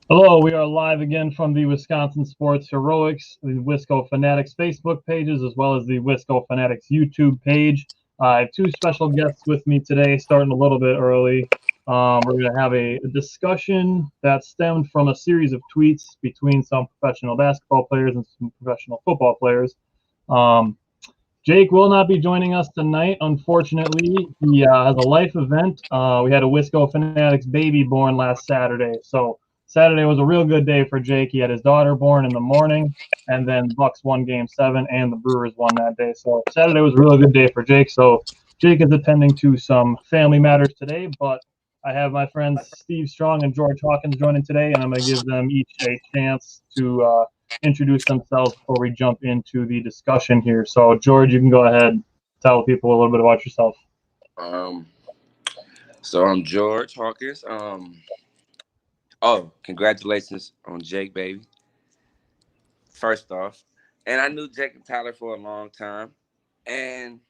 Hello, we are live again from the Wisconsin Sports Heroics, the Wisco Fanatics Facebook pages, as well as the Wisco Fanatics YouTube page. I have two special guests with me today, starting a little bit early. We're going to have a discussion that stemmed from a series of tweets between some professional basketball players and some professional football players. Um, Jake will not be joining us tonight, unfortunately. He has a life event. We had a Wisco Fanatics baby born last Saturday. So Saturday was a real good day for Jake. He had his daughter born in the morning, and then Bucks won Game 7, and the Brewers won that day. So Saturday was a really good day for Jake. So Jake is attending to some family matters today, but I have my friends Steve Strong and George Hawkins joining today, and I'm going to give them each a chance to introduce themselves before we jump into the discussion here. So, George, you can go ahead and tell people a little bit about yourself. Um, so I'm George Hawkins. Congratulations on Jake, baby. First off, and I knew Jake and Tyler for a long time, and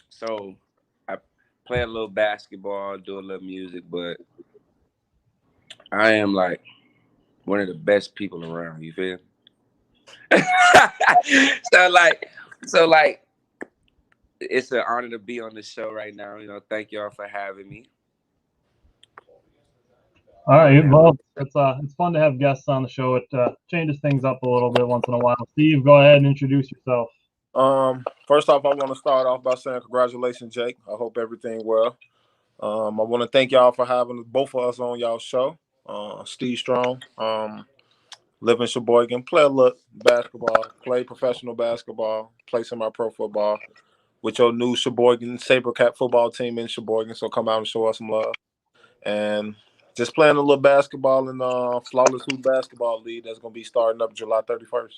so I play a little basketball, do a little music, but I am like one of the best people around. You feel? so like, so it's an honor to be on the show right now. Thank y'all for having me. All right. Well, it's fun to have guests on the show. It changes things up a little bit once in a while. Steve, go ahead and introduce yourself. First off, I want to start off by saying congratulations, Jake. I hope everything well. I want to thank y'all for having both of us on y'all show. Steve Strong, live in Sheboygan, play a little basketball, play professional basketball, play semi-pro football with your new Sheboygan SaberCat football team in Sheboygan. So come out and show us some love. And just playing a little basketball in Flawless Hoop Basketball League that's going to be starting up July 31st.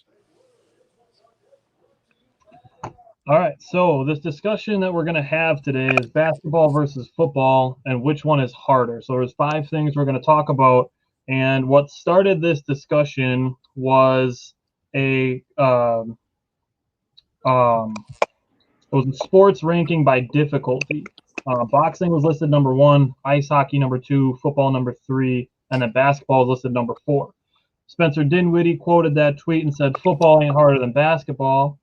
All right. So, this discussion that we're going to have today is basketball versus football and which one is harder. So, there's five things we're going to talk about. And what started this discussion was a it was a sports ranking by difficulty. Boxing was listed number one, ice hockey number two, football number three, and then basketball was listed number four. Spencer Dinwiddie quoted that tweet and said, "Football ain't harder than basketball."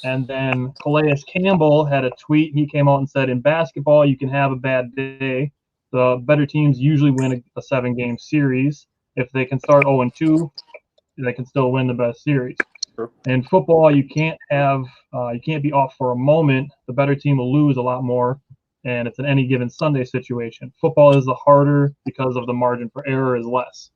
And then Calais Campbell had a tweet. He came out and said, "In basketball, you can have a bad day. The better teams usually win a 7-game series. If they can start 0-2, they can still win the best series. In football, you can't be off for a moment. The better team will lose a lot more, and it's an any given Sunday situation. Football is the harder because of the margin for error is less."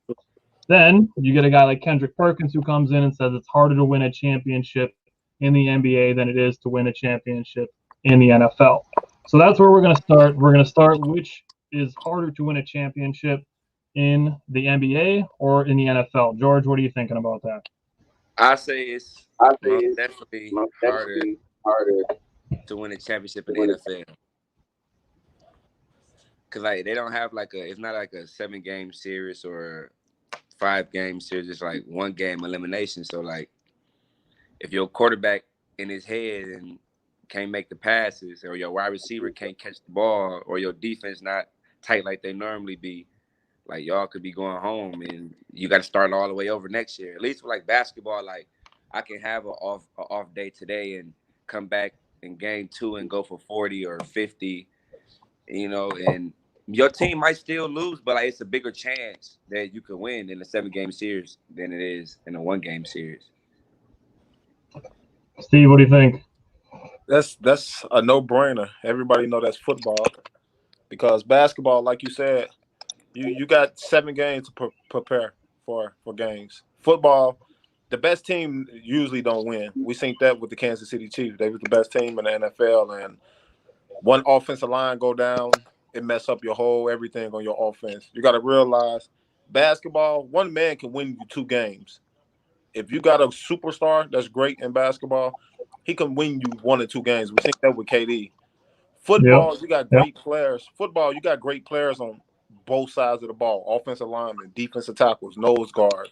Then you get a guy like Kendrick Perkins who comes in and says it's harder to win a championship in the NBA than it is to win a championship in the NFL. So that's where we're going to start. We're going to start which is harder to win a championship in the NBA or in the NFL. George, what are you thinking about that? I say it's most definitely harder to win a championship in the NFL. Cause like they don't have it's not like a 7-game series or 5-game series. It's like 1-game elimination. So like, if your quarterback in his head and can't make the passes, or your wide receiver can't catch the ball, or your defense not tight like they normally be, like y'all could be going home and you got to start all the way over next year. At least for like basketball, like I can have a off day today and come back in game 2 and go for 40 or 50, and your team might still lose, but like it's a bigger chance that you could win in a 7-game series than it is in a 1-game series. Steve, what do you think? That's a no-brainer. Everybody know that's football because basketball, like you said, you got 7 games to prepare for games. Football, the best team usually don't win. We seen that with the Kansas City Chiefs. They was the best team in the NFL, and one offensive line go down, it mess up your whole everything on your offense. You got to realize basketball, one man can win you 2 games. If you got a superstar that's great in basketball, he can win you 1 or 2 games. We think that with KD. Yep. Football, you got great players. Football, you got great players on both sides of the ball: offensive linemen, defensive tackles, nose guard,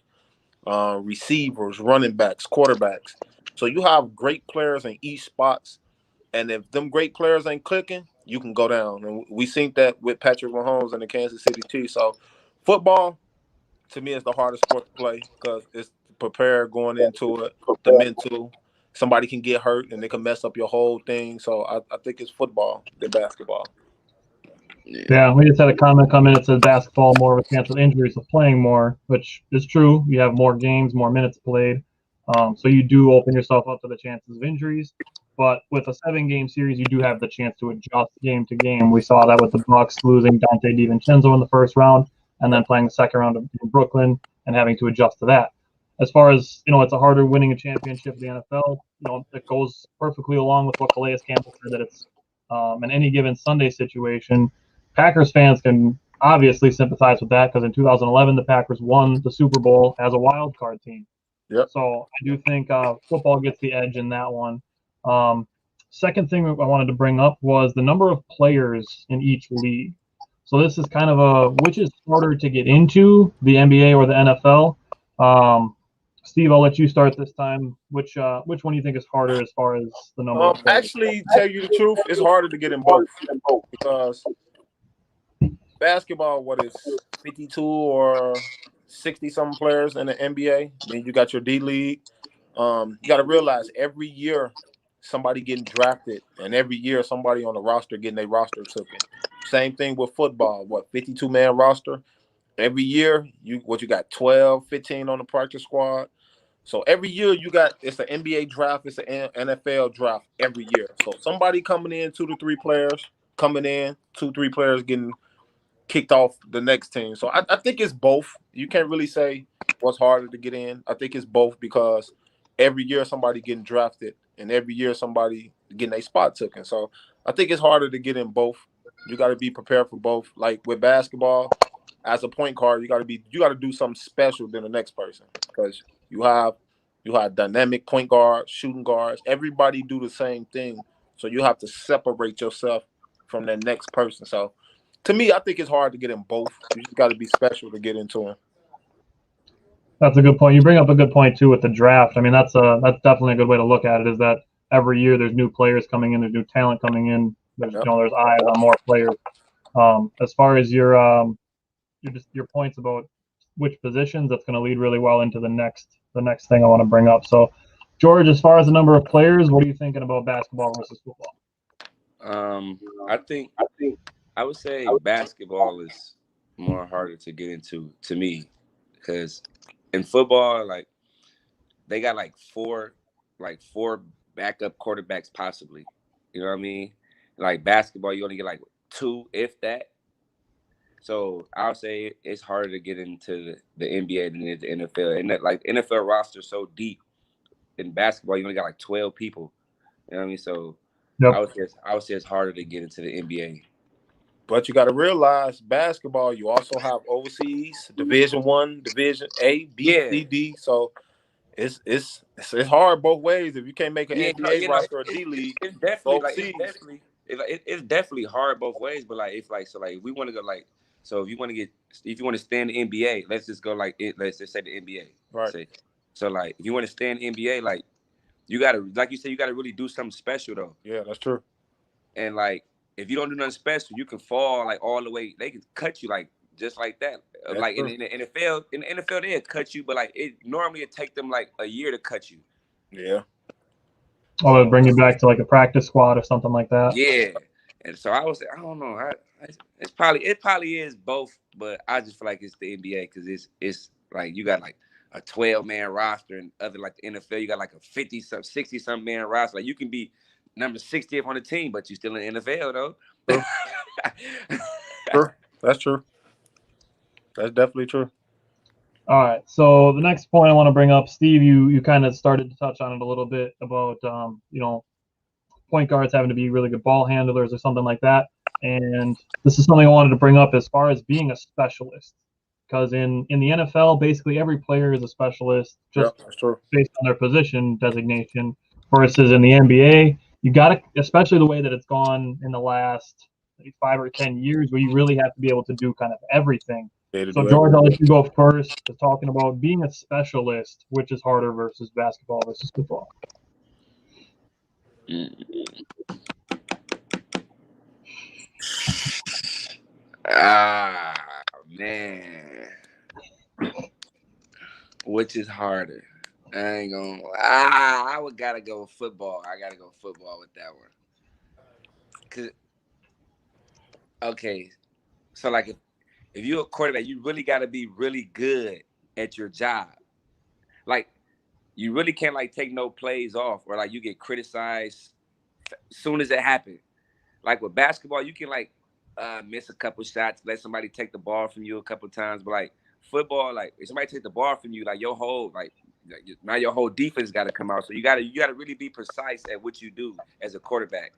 receivers, running backs, quarterbacks. So you have great players in each spots, and if them great players ain't clicking, you can go down. And we seen that with Patrick Mahomes and the Kansas City Chiefs. So football, to me, it's the hardest sport to play because it's prepared going into it, the mental. Somebody can get hurt and they can mess up your whole thing. So I think it's football than basketball. Yeah, we just had a comment come in. It says basketball more of a chance of injuries of playing more, which is true. You have more games, more minutes played, so you do open yourself up to the chances of injuries. But with a 7-game series, you do have the chance to adjust game to game. We saw that with the Bucks losing Dante DiVincenzo in the first round, and then playing the second round in Brooklyn and having to adjust to that. As far as it's a harder winning a championship in the NFL. It goes perfectly along with what Calais Campbell said, that it's an any given Sunday situation. Packers fans can obviously sympathize with that because in 2011 the Packers won the Super Bowl as a wild card team. Yep. So I do think football gets the edge in that one. Second thing I wanted to bring up was the number of players in each league. So this is kind of which is harder to get into, the NBA or the NFL. Steve, I'll let you start this time. Which one do you think is harder as far as the number of players? Actually, tell you the truth, it's harder to get in both because basketball, what is 52 or 60-something players in the NBA. Then you got your D League. You got to realize every year somebody getting drafted, and every year somebody on the roster getting their roster taken. Same thing with football. 52-man roster? Every year, you got 12, 15 on the practice squad. So every year it's an NBA draft, it's an NFL draft every year. So somebody coming in, 2 to 3 players coming in, 2, 3 players getting kicked off the next team. So I think it's both. You can't really say what's harder to get in. I think it's both because every year somebody getting drafted and every year somebody getting a spot taken. So I think it's harder to get in both. You got to be prepared for both. Like with basketball, as a point guard, you got to do something special than the next person because you have dynamic point guards, shooting guards. Everybody do the same thing. So you have to separate yourself from the next person. So to me, I think it's hard to get in both. You just got to be special to get into them. That's a good point. You bring up a good point too with the draft. I mean, that's definitely a good way to look at it. Is that every year there's new players coming in, there's new talent coming in. There's there's eyes on more players. As far as your points about which positions, that's going to lead really well into the next thing I want to bring up. So, George, as far as the number of players, what are you thinking about basketball versus football? I would say basketball is more harder to get into to me because in football, like they got like four backup quarterbacks possibly. You know what I mean? Like basketball, you only get like 2, if that. So I'll say it's harder to get into the NBA than the NFL. And that, like NFL roster is so deep. In basketball, you only got like 12 people. You know what I mean? So I would say it's harder to get into the NBA. But you got to realize basketball, you also have overseas, Division I, Division A, B, C, D. So it's hard both ways. If you can't make an NBA roster or D League, it's definitely hard both ways. But like if we want to go like, so if you want to stay in the NBA, let's just go like it. Let's just say the NBA. Right. So like if you want to stay in the NBA, like you gotta, like you said, you gotta really do something special though. Yeah, that's true. And like if you don't do nothing special, you can fall like all the way. They can cut you like just like that. That's like true. in the NFL, they'll cut you, but like normally it take them like a year to cut you. Yeah. Oh, it'll bring you back to like a practice squad or something like that. Yeah. And so I don't know. It probably is both, but I just feel like it's the NBA because it's like you got like a 12-man roster, and other like the NFL, you got like a 60-some man roster. Like you can be number 60th on the team, but you're still in the NFL though. True. That's true. That's definitely true. All right. So the next point I want to bring up, Steve, you kind of started to touch on it a little bit about point guards having to be really good ball handlers or something like that. And this is something I wanted to bring up as far as being a specialist. Because in the NFL, basically every player is a specialist just based on their position designation. Versus in the NBA, you got to, especially the way that it's gone in the last maybe 5 or 10 years, where you really have to be able to do kind of everything. So, George, I'll let you go first to talking about being a specialist, which is harder versus basketball versus football. Man. Which is harder? I ain't gonna. I would gotta go with football. I gotta go football with that one. Cause okay, so like if you're a quarterback, you really gotta be really good at your job. Like you really can't like take no plays off, or like you get criticized as soon as it happens. Like with basketball, you can like miss a couple shots, let somebody take the ball from you a couple times. But like football, like if somebody take the ball from you, like your whole now your whole defense got to come out. So you gotta really be precise at what you do as a quarterback.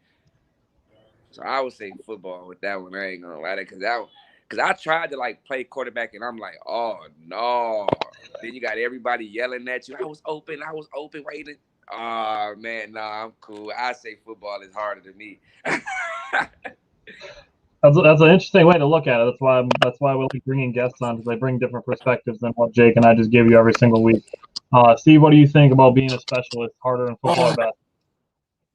So I would say football with that one. I ain't gonna lie, because I tried to like play quarterback and I'm like, oh no. Then you got everybody yelling at you. I was open, waiting. Oh man, nah, I'm cool. I say football is harder than me. That's an interesting way to look at it. That's why we like bringing guests on, because they bring different perspectives than what Jake and I just give you every single week. Steve, what do you think about being a specialist, harder in football or basketball?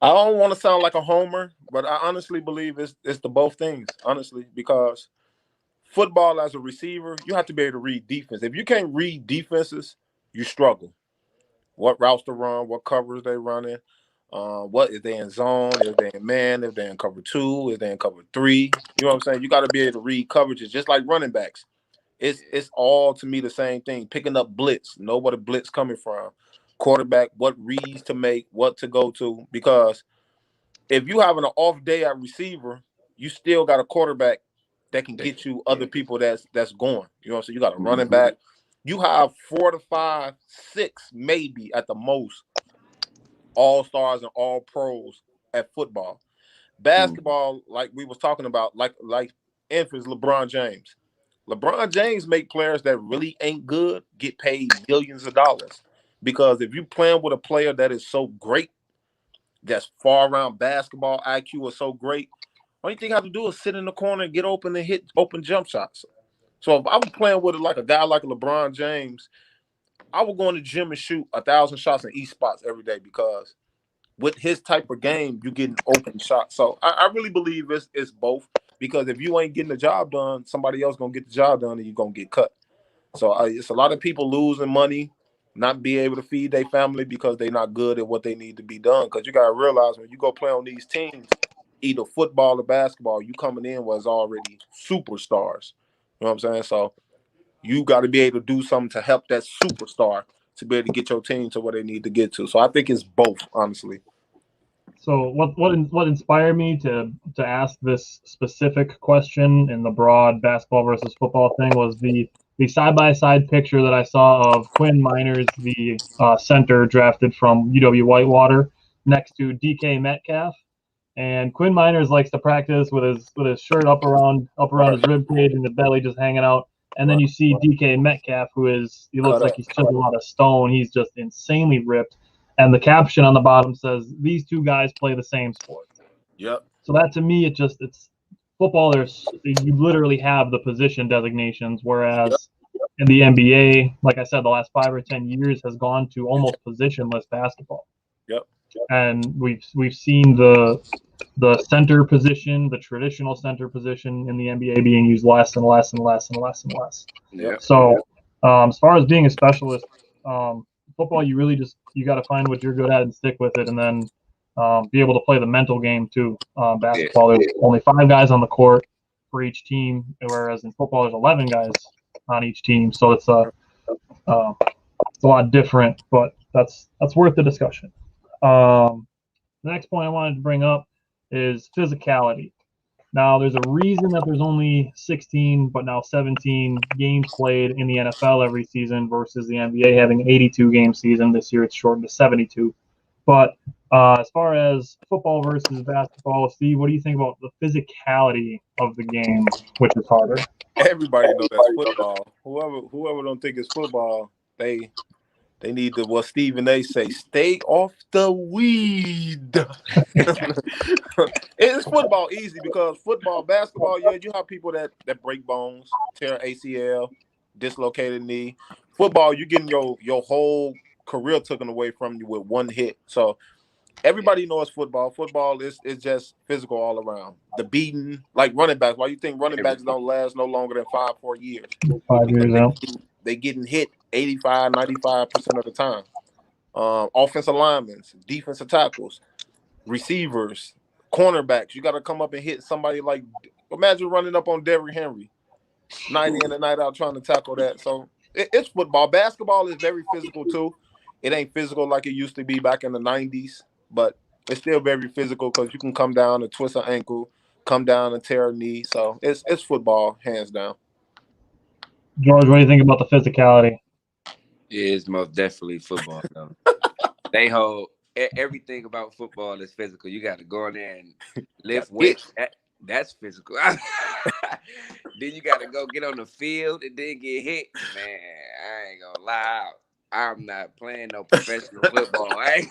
I don't want to sound like a homer, but I honestly believe it's the both things, honestly, because football as a receiver, you have to be able to read defense. If you can't read defenses, you struggle. What routes to run, what covers they running, what if they in zone, if they in man, if they in cover 2, if they in cover 3. You know what I'm saying? You got to be able to read coverages, just like running backs. It's all to me the same thing. Picking up blitz, know where the blitz coming from. Quarterback, what reads to make, what to go to. Because if you having an off day at receiver, you still got a quarterback that can get you other people that's going. You know what I'm saying? You got a running back. You have 4 to 5, 6 maybe at the most all-stars and all-pros at football. Basketball, like we was talking about, like infants, LeBron James. LeBron James make players that really ain't good get paid millions of dollars. Because if you playing with a player that is so great, that's far around basketball IQ is so great, only thing I have to do is sit in the corner and get open and hit open jump shots. So if I was playing with like a guy like LeBron James, I would go in the gym and shoot 1,000 shots in each spots every day, because with his type of game, you getting open shots. So I really believe it's both, because if you ain't getting the job done, somebody else gonna get the job done and you're gonna get cut. So it's a lot of people losing money, not be able to feed their family because they're not good at what they need to be done. Because you gotta realize when you go play on these teams, either football or basketball, you coming in was already superstars. You know what I'm saying? So you got to be able to do something to help that superstar to be able to get your team to where they need to get to. So I think it's both, honestly. So what inspired me to ask this specific question in the broad basketball versus football thing was the side-by-side picture that I saw of Quinn Miners, the center drafted from UW Whitewater, next to DK Metcalf. And Quinn Miners likes to practice with his shirt up around his rib cage and the belly just hanging out. And then you see DK Metcalf, he looks like he's chiseled out of stone. He's just insanely ripped. And the caption on the bottom says, "These two guys play the same sport." Yep. So that to me, it's football. You literally have the position designations, whereas in the NBA, like I said, the last 5 or 10 years has gone to almost positionless basketball. Yep. And we've seen the center position, the traditional center position in the NBA being used less and less and less and less and less. Yeah. So as far as being a specialist, football, you got to find what you're good at and stick with it, and then be able to play the mental game too. Basketball, there's only 5 guys on the court for each team, whereas in football there's 11 guys on each team. So it's a lot different, but that's worth the discussion. The next point I wanted to bring up is physicality. Now, there's a reason that there's only 16, but now 17 games played in the NFL every season versus the NBA having an 82-game season. This year it's shortened to 72. But as far as football versus basketball, Steve, what do you think about the physicality of the game, which is harder? Everybody knows that's football. Whoever don't think it's football, they need to, what Stephen A say, stay off the weed. It's football easy, because football, basketball, yeah, you have people that break bones, tear ACL, dislocated knee. Football, you getting your whole career taken away from you with one hit. So everybody knows football. Football is just physical all around. The beating, like running backs. Why you think running backs don't last no longer than 5-4 years? 5 years out. They getting hit 85, 95% of the time. Offensive linemen, defensive tackles, receivers, cornerbacks. You got to come up and hit somebody like, imagine running up on Derrick Henry night in and night out trying to tackle that. So it's football. Basketball is very physical too. It ain't physical like it used to be back in the 90s, but it's still very physical because you can come down and twist an ankle, come down and tear a knee. So it's football, hands down. George, what do you think about the physicality? Yeah, it's most definitely football, though. They hold everything about football is physical. You got to go in there and lift weights. That's physical. Then you got to go get on the field and then get hit. Man, I ain't gonna lie. I'm not playing no professional football. I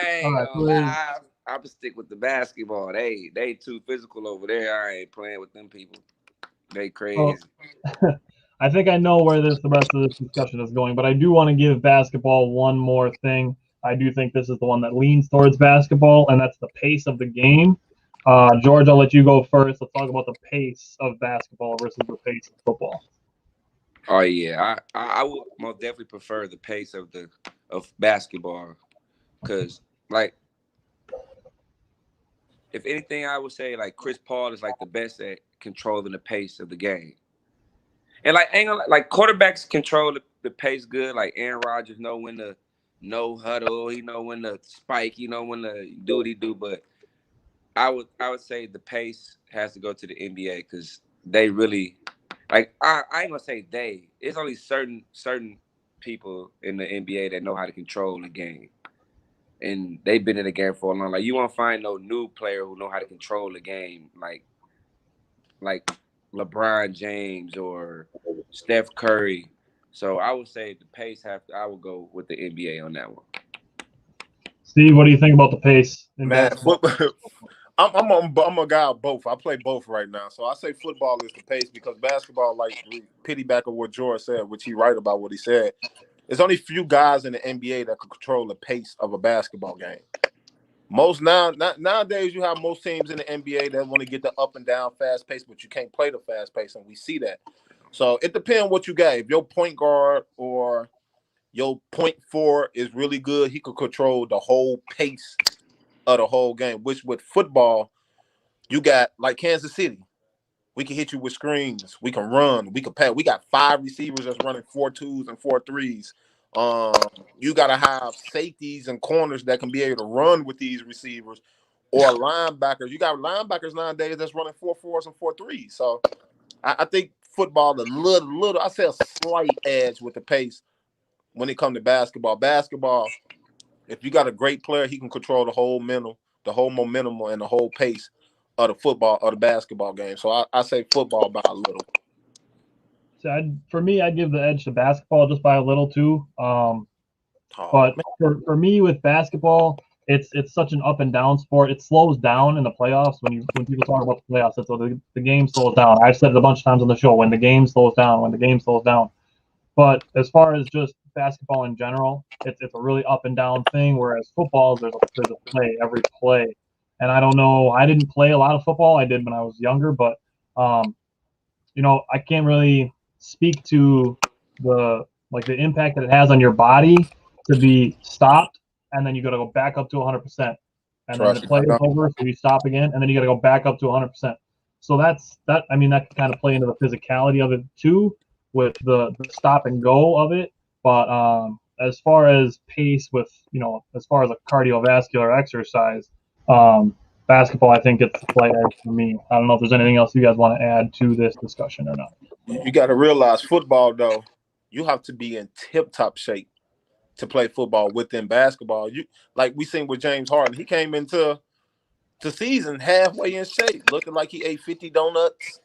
ain't gonna lie. I'm gonna stick with the basketball. They too physical over there. I ain't playing with them people. They crazy. I think I know where the rest of this discussion is going, but I do want to give basketball one more thing. I do think this is the one that leans towards basketball, and that's the pace of the game. George, I'll let you go first. Let's talk about the pace of basketball versus the pace of football. Oh yeah, I would most definitely prefer the pace of basketball, because like, if anything, I would say like Chris Paul is like the best at controlling the pace of the game. And like, like quarterbacks control the pace good. Like Aaron Rodgers know when to no huddle, he know when to spike, he know when to do what he do. But I would say the pace has to go to the NBA, because they really, like, I ain't gonna say they. It's only certain people in the NBA that know how to control the game, and they've been in the game for a long. Like, you won't find no new player who know how to control the game like LeBron James or Steph Curry. So I would say the pace I would go with the NBA on that one. Steve, what do you think about the pace? Man, I'm a guy of both. I play both right now. So I say football is the pace, because basketball, like, piggyback of what George said, which he right about what he said. There's only few guys in the NBA that can control the pace of a basketball game. Nowadays, you have most teams in the NBA that want to get the up and down fast pace, but you can't play the fast pace, and we see that. So it depends what you got. If your point guard or your point forward is really good, he could control the whole pace of the whole game. Which with football, you got like Kansas City. We can hit you with screens. We can run. We can pass. We got 5 receivers that's running 4-2s and 4-3s. You got to have safeties and corners that can be able to run with these receivers, or linebackers. You got linebackers nowadays that's running 4-4s and 4-3s. So I think football a little, I say a slight edge with the pace when it comes to basketball. Basketball, if you got a great player, he can control the whole momentum, and the whole pace of the football or the basketball game. So I say football by a little. So for me, I'd give the edge to basketball just by a little too. But for me with basketball, it's such an up and down sport. It slows down in the playoffs. When people talk about the playoffs, it's the game slows down. I've said it a bunch of times on the show, when the game slows down. But as far as just basketball in general, it's a really up and down thing. Whereas football, there's a play every play. And I don't know, I didn't play a lot of football. I did when I was younger, but I can't really speak to the impact that it has on your body to be stopped, and then you got to go back up to 100%, and then the play is over, so you stop again, and then you got to go back up to 100%. So that can kind of play into the physicality of it too, with the stop and go of it. But as far as pace with, as far as a cardiovascular exercise, basketball, I think it's the slight edge for me. I don't know if there's anything else you guys want to add to this discussion or not. You got to realize football, though, you have to be in tip-top shape to play football. Within basketball, like we seen with James Harden, he came into the season halfway in shape, looking like he ate 50 donuts.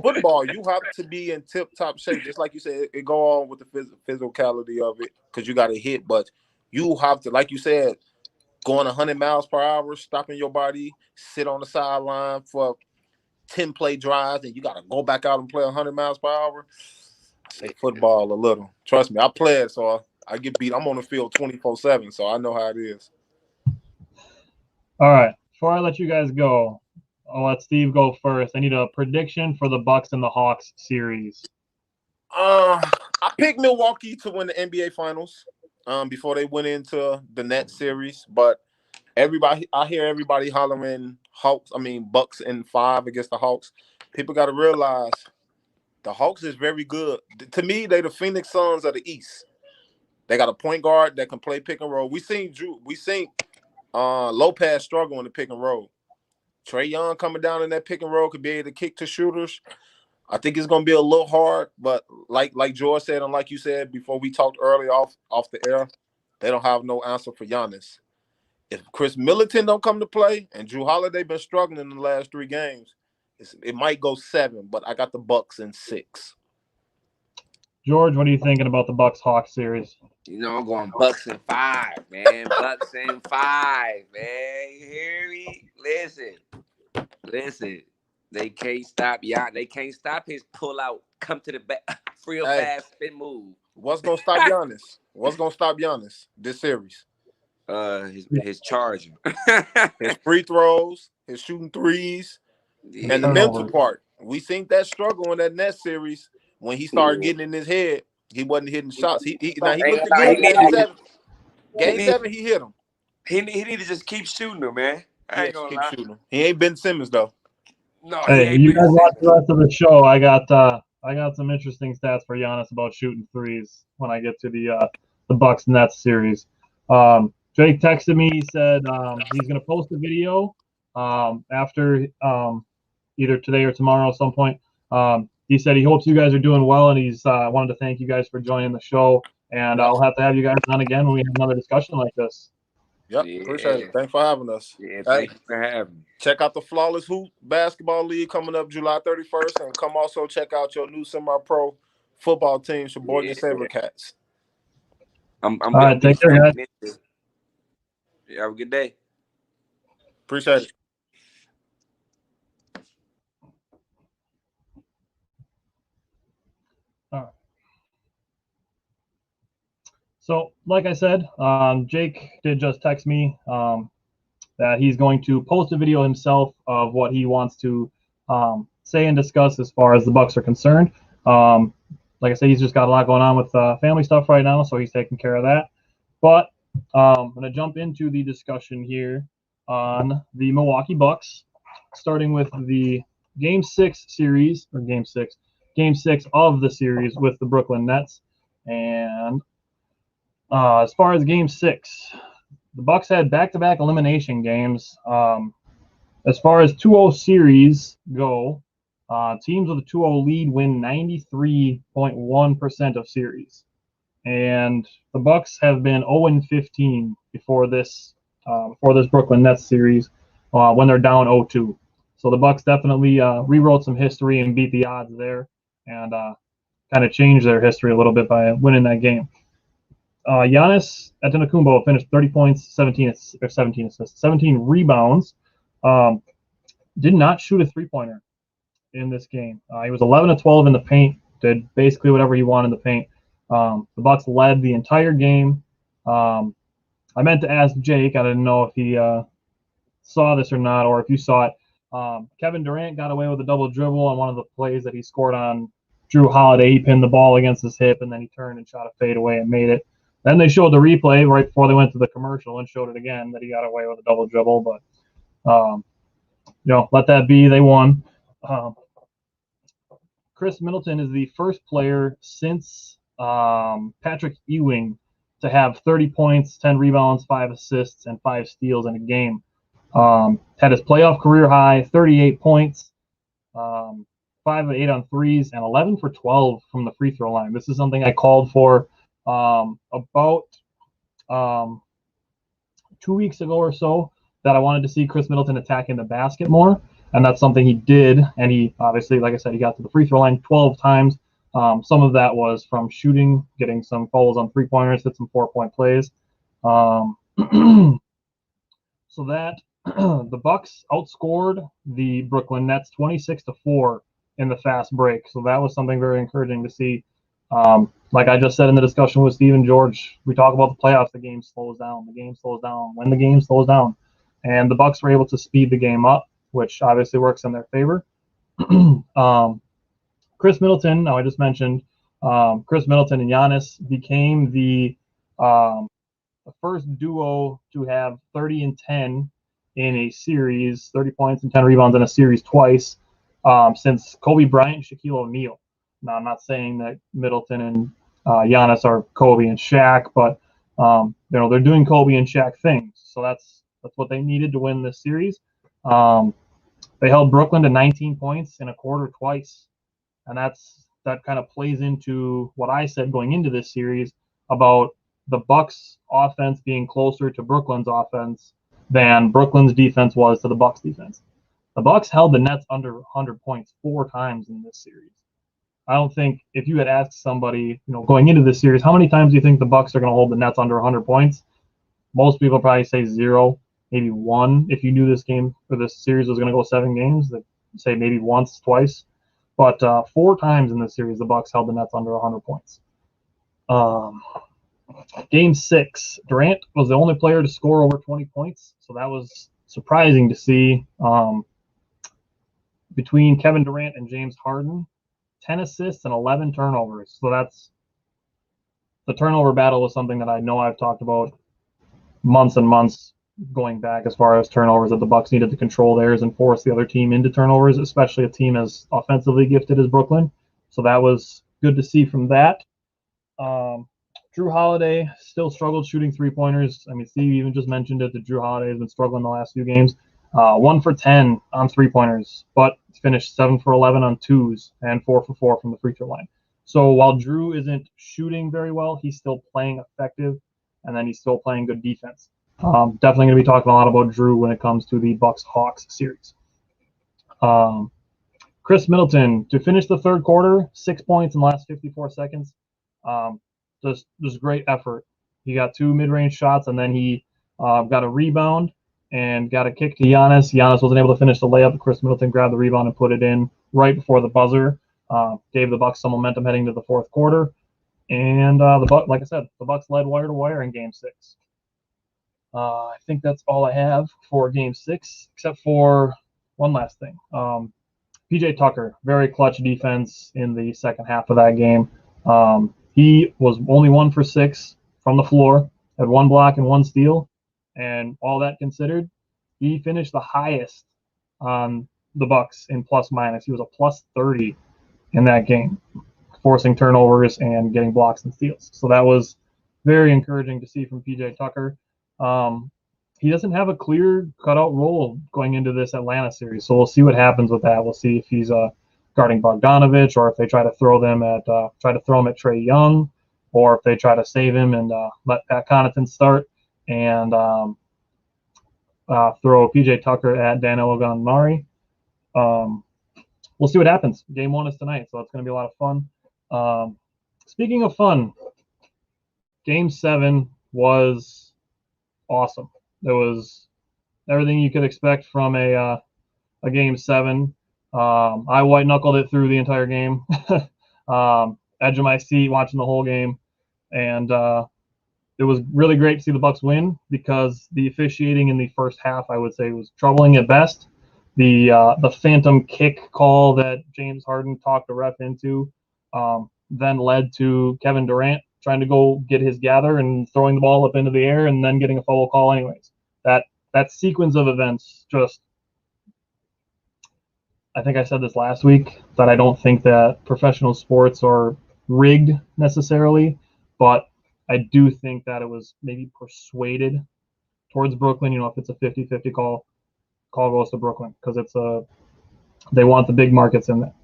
Football, you have to be in tip-top shape. Just like you said, it go on with the physicality of it, because you got to hit, but you have to, like you said, going 100 miles per hour, stopping your body, sit on the sideline for 10-play drives, and you got to go back out and play 100 miles per hour. I say football a little. Trust me, I play it, so I get beat. I'm on the field 24/7, so I know how it is. All right. Before I let you guys go, I'll let Steve go first. I need a prediction for the Bucks and the Hawks series. I picked Milwaukee to win the NBA Finals before they went into the Nets series, but I hear everybody hollering Bucks in 5 against the Hawks. People got to realize the Hawks is very good. To me, they the Phoenix Suns of the East. They got a point guard that can play pick and roll. We seen Lopez struggle in the pick and roll. Trae Young coming down in that pick and roll could be able to kick to shooters. I think it's going to be a little hard, but like George said, and like you said before we talked earlier off the air, they don't have no answer for Giannis. If Chris Middleton don't come to play and Drew Holiday been struggling in the last 3 games, it might go 7, but I got the Bucks in 6. George, what are you thinking about the Bucks-Hawks series? You know, I'm going Bucks in 5, man. Bucks in 5, man. You hear me? Listen. They can't stop They can't stop his pull out, come to the back, real fast spin move. What's gonna stop Giannis? What's gonna stop Giannis this series? His charging, his free throws, his shooting threes, and the mental part. We seen that struggle in that Nets series when he started getting in his head. He wasn't hitting shots. He looked good in Game 7, he hit him. He need to just keep shooting him, man. I ain't gonna lie. Shooting him. He ain't Ben Simmons though. No, hey, you guys watch the rest of the show. I got some interesting stats for Giannis about shooting threes when I get to the Bucks Nets series. Jake texted me. He said he's going to post a video after either today or tomorrow at some point. He said he hopes you guys are doing well, and he's wanted to thank you guys for joining the show. And I'll have to have you guys on again when we have another discussion like this. Yep, appreciate it. Thanks for having us. Yeah, thanks for having me. Check out the Flawless Hoop Basketball League coming up July 31st, and come also check out your new semi-pro football team, Sheboygan SaberCats. I'm all right, take care, guys. Have a good day. Appreciate it. All right. So, like I said, Jake did just text me that he's going to post a video himself of what he wants to say and discuss as far as the Bucks are concerned. Like I said, he's just got a lot going on with family stuff right now, so he's taking care of that. But I'm going to jump into the discussion here on the Milwaukee Bucks, starting with the Game 6 series, or Game 6 of the series with the Brooklyn Nets. And as far as Game 6, the Bucks had back-to-back elimination games. As far as 2-0 series go, teams with a 2-0 lead win 93.1% of series. And the Bucks have been 0-15 before this Brooklyn Nets series when they're down 0-2. So the Bucks definitely rewrote some history and beat the odds there, and kind of changed their history a little bit by winning that game. Giannis Antetokounmpo finished 30 points, 17 assists, 17 rebounds. Did not shoot a three-pointer in this game. He was 11 of 12 in the paint, did basically whatever he wanted in the paint. The Bucks led the entire game. I meant to ask Jake. I didn't know if he saw this or not, or if you saw it. Kevin Durant got away with a double dribble on one of the plays that he scored on Drew Holiday. He pinned the ball against his hip, and then he turned and shot a fadeaway and made it. Then they showed the replay right before they went to the commercial and showed it again that he got away with a double dribble. But, let that be. They won. Chris Middleton is the first player since Patrick Ewing to have 30 points, 10 rebounds, 5 assists, and 5 steals in a game. Had his playoff career high, 38 points, 5 of 8 on threes, and 11 for 12 from the free throw line. This is something I called for about 2 weeks ago or so, that I wanted to see Chris Middleton attacking the basket more, and that's something he did. And he obviously, like I said, he got to the free throw line 12 times. Some of that was from shooting, getting some fouls on three-pointers, hit some 4-point plays. So that the Bucks outscored the Brooklyn Nets 26-4 in the fast break. So that was something very encouraging to see. Like I just said in the discussion with Steve and George, we talk about the playoffs, the game slows down. The game slows down when the game slows down. And the Bucks were able to speed the game up, which obviously works in their favor. Chris Middleton, now I just mentioned, Chris Middleton and Giannis became the first duo to have 30 and 10 in a series, 30 points and 10 rebounds in a series twice since Kobe Bryant and Shaquille O'Neal. Now, I'm not saying that Middleton and Giannis are Kobe and Shaq, but they're doing Kobe and Shaq things. So that's what they needed to win this series. They held Brooklyn to 19 points in a quarter twice, and that kind of plays into what I said going into this series about the Bucks' offense being closer to Brooklyn's offense than Brooklyn's defense was to the Bucks' defense. The Bucks held the Nets under 100 points 4 times in this series. I don't think if you had asked somebody, going into this series, how many times do you think the Bucks are going to hold the Nets under 100 points? Most people probably say 0, maybe 1. If you knew this game or this series was going to go 7 games, they'd say maybe once, twice. But 4 times in this series, the Bucks held the Nets under 100 points. Game 6, Durant was the only player to score over 20 points, so that was surprising to see. Between Kevin Durant and James Harden, 10 assists and 11 turnovers. So that's the turnover battle was something that I know I've talked about months and months going back as far as turnovers, that the Bucks needed to control theirs and force the other team into turnovers, especially a team as offensively gifted as Brooklyn. So that was good to see from that. Drew Holiday still struggled shooting 3-pointers. I mean, Steve even just mentioned it, that Drew Holiday has been struggling the last few games. 1 for 10 on 3-pointers, but finished 7 for 11 on 2s and 4 for 4 from the free throw line. So while Drew isn't shooting very well, he's still playing effective, and then he's still playing good defense. Definitely going to be talking a lot about Drew when it comes to the Bucks-Hawks series. Chris Middleton, to finish the third quarter, 6 points in the last 54 seconds. Just great effort. He got 2 mid-range shots, and then he got a rebound and got a kick to Giannis. Giannis wasn't able to finish the layup. Chris Middleton grabbed the rebound and put it in right before the buzzer. Gave the Bucks some momentum heading to the fourth quarter. And like I said, the Bucks led wire to wire in Game 6. I think that's all I have for Game 6, except for one last thing. PJ Tucker, very clutch defense in the second half of that game. He was only 1 for 6 from the floor, had 1 block and 1 steal, and all that considered, he finished the highest on the Bucks in plus minus. He was a plus 30 in that game, forcing turnovers and getting blocks and steals. So that was very encouraging to see from PJ Tucker. He doesn't have a clear cutout role going into this Atlanta series, so we'll see what happens with that. We'll see if he's guarding Bogdanovich, or if they try to throw him at Trae Young, or if they try to save him and let Pat Connaughton start and throw PJ Tucker at Danilo Gallinari. We'll see what happens. Game 1 is tonight, so it's going to be a lot of fun. Speaking of fun, Game 7 was awesome. It was everything you could expect from a Game 7. I white knuckled it through the entire game, edge of my seat watching the whole game, and it was really great to see the Bucks win, because the officiating in the first half, I would say, was troubling at best. The phantom kick call that James Harden talked the ref into then led to Kevin Durant trying to go get his gather and throwing the ball up into the air and then getting a foul call anyways. That sequence of events just, I think I said this last week, that I don't think that professional sports are rigged necessarily, but I do think that it was maybe persuaded towards Brooklyn. If it's a 50-50 call goes to Brooklyn, because they want the big markets in there.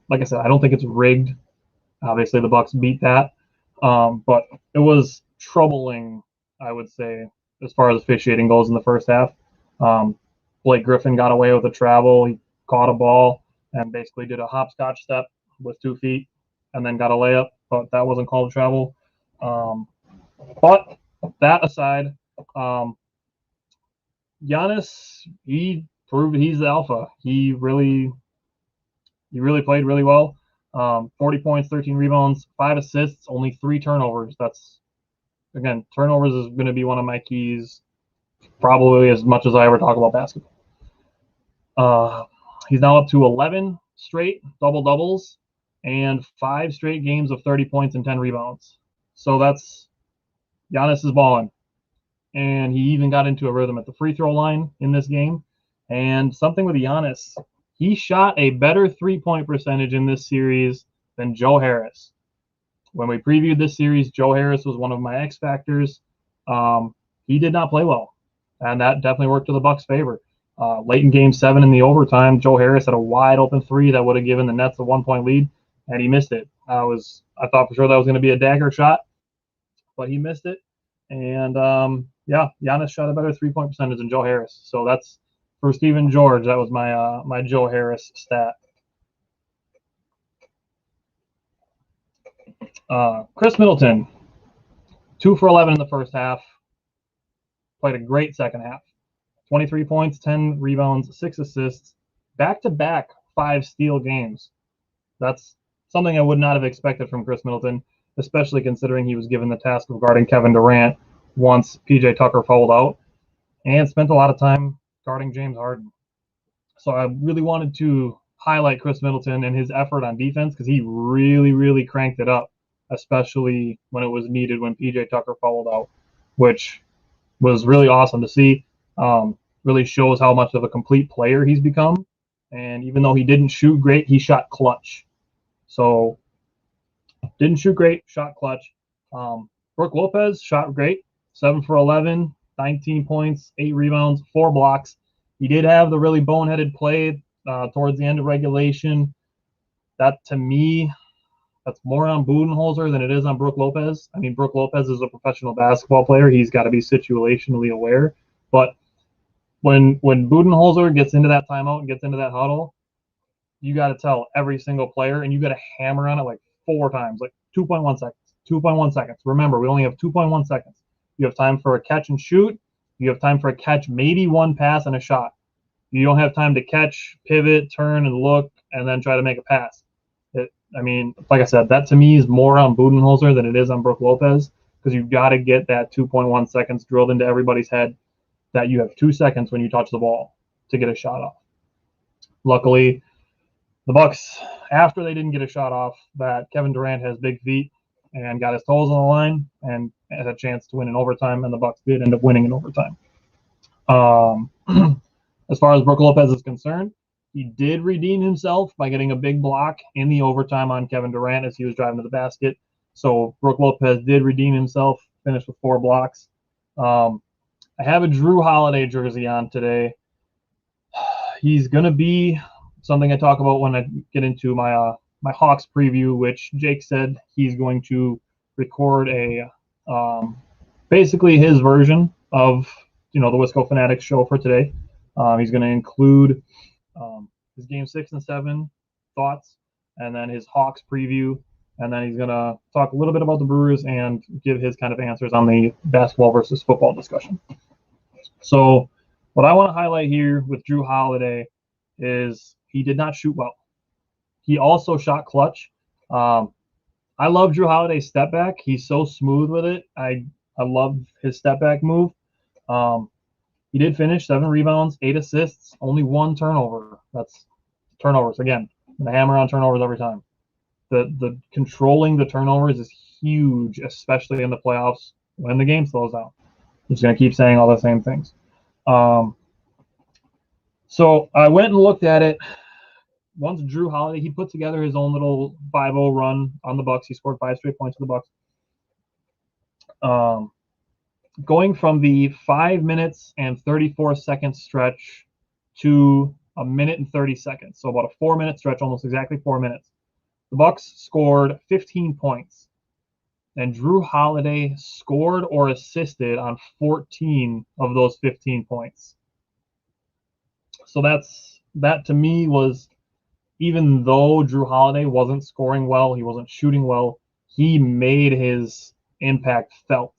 Like I said, I don't think it's rigged. Obviously, the Bucks beat that, but it was troubling, I would say, as far as officiating goes in the first half. Blake Griffin got away with a travel. He caught a ball and basically did a hopscotch step with 2 feet and then got a layup, but that wasn't called a travel. But that aside, Giannis, he proved he's the alpha. He really played really well. 40 points, 13 rebounds, 5 assists, only 3 turnovers. That's, again, turnovers is going to be one of my keys, probably as much as I ever talk about basketball. He's now up to 11 straight double-doubles, and 5 straight games of 30 points and 10 rebounds. So that's Giannis is balling. And he even got into a rhythm at the free throw line in this game. And something with Giannis, he shot a better three-point percentage in this series than Joe Harris. When we previewed this series, Joe Harris was one of my X factors. He did not play well, and that definitely worked to the Bucks' favor. Late in Game 7 in the overtime, Joe Harris had a wide open three that would have given the Nets a 1-point lead, and he missed it. I thought for sure that was going to be a dagger shot, but he missed it. And Giannis shot a better three-point percentage than Joe Harris. So that's for Stephen George. That was my Joe Harris stat. Chris Middleton, 2 for 11 in the first half. Played a great second half. 23 points, 10 rebounds, 6 assists, back-to-back 5 steal games. That's something I would not have expected from Chris Middleton, especially considering he was given the task of guarding Kevin Durant once PJ Tucker fouled out and spent a lot of time guarding James Harden. So I really wanted to highlight Chris Middleton and his effort on defense because he really, really cranked it up, especially when it was needed when PJ Tucker fouled out, which was really awesome to see. Really shows how much of a complete player he's become. And even though he didn't shoot great, he shot clutch. So didn't shoot great, shot clutch. Brook Lopez shot great, 7 for 11, 19 points, 8 rebounds, 4 blocks. He did have the really boneheaded play towards the end of regulation. That, to me, that's more on Budenholzer than it is on Brook Lopez. I mean, Brook Lopez is a professional basketball player. He's got to be situationally aware. But when Budenholzer gets into that timeout and gets into that huddle, you got to tell every single player, and you got to hammer on it like 4 times, like 2.1 seconds, 2.1 seconds. Remember, we only have 2.1 seconds. You have time for a catch and shoot. You have time for a catch, maybe 1 pass and a shot. You don't have time to catch, pivot, turn, and look, and then try to make a pass. Like I said, that to me is more on Budenholzer than it is on Brook Lopez because you've got to get that 2.1 seconds drilled into everybody's head that you have 2 seconds when you touch the ball to get a shot off. Luckily, the Bucks, after they didn't get a shot off, that Kevin Durant has big feet and got his toes on the line and had a chance to win in overtime, and the Bucks did end up winning in overtime. As far as Brook Lopez is concerned, he did redeem himself by getting a big block in the overtime on Kevin Durant as he was driving to the basket. So Brook Lopez did redeem himself, finished with 4 blocks. I have a Drew Holiday jersey on today. He's going to be something I talk about when I get into my my Hawks preview, which Jake said he's going to record a basically his version of the Wisco Fanatics show for today. He's going to include his game 6 and 7 thoughts, and then his Hawks preview, and then he's going to talk a little bit about the Brewers and give his kind of answers on the basketball versus football discussion. So what I want to highlight here with Drew Holiday is he did not shoot well. He also shot clutch. I love Drew Holiday's step back. He's so smooth with it. I love his step back move. He did finish 7 rebounds, 8 assists, only 1 turnover. That's turnovers again. The hammer on turnovers every time. The controlling the turnovers is huge, especially in the playoffs when the game slows down. I'm just gonna keep saying all the same things. So I went and looked at it. Once Drew Holiday, he put together his own little 5-0 run on the Bucks. He scored 5 straight points for the Bucks. Going from the 5 minutes and 34 second stretch to a minute and 30 seconds, so about a 4-minute stretch, almost exactly 4 minutes. The Bucks scored 15 points, and Drew Holiday scored or assisted on 14 of those 15 points. So that to me was, even though Drew Holiday wasn't scoring well, he wasn't shooting well, he made his impact felt.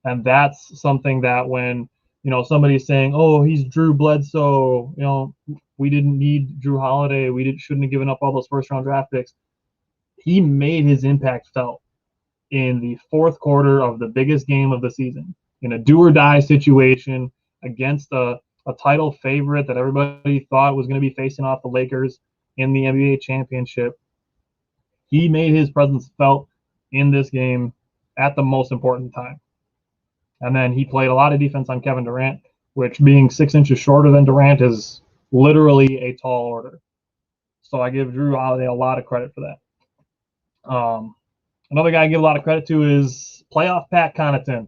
And that's something that when, somebody's saying, oh, he's Drew Bledsoe, we didn't need Drew Holiday, shouldn't have given up all those first-round draft picks. He made his impact felt in the 4th quarter of the biggest game of the season, in a do-or-die situation against a title favorite that everybody thought was going to be facing off the Lakers in the NBA championship. He made his presence felt in this game at the most important time. And then he played a lot of defense on Kevin Durant, which being 6 inches shorter than Durant is literally a tall order. So I give Drew Holiday a lot of credit for that. Another guy I give a lot of credit to is playoff Pat Connaughton.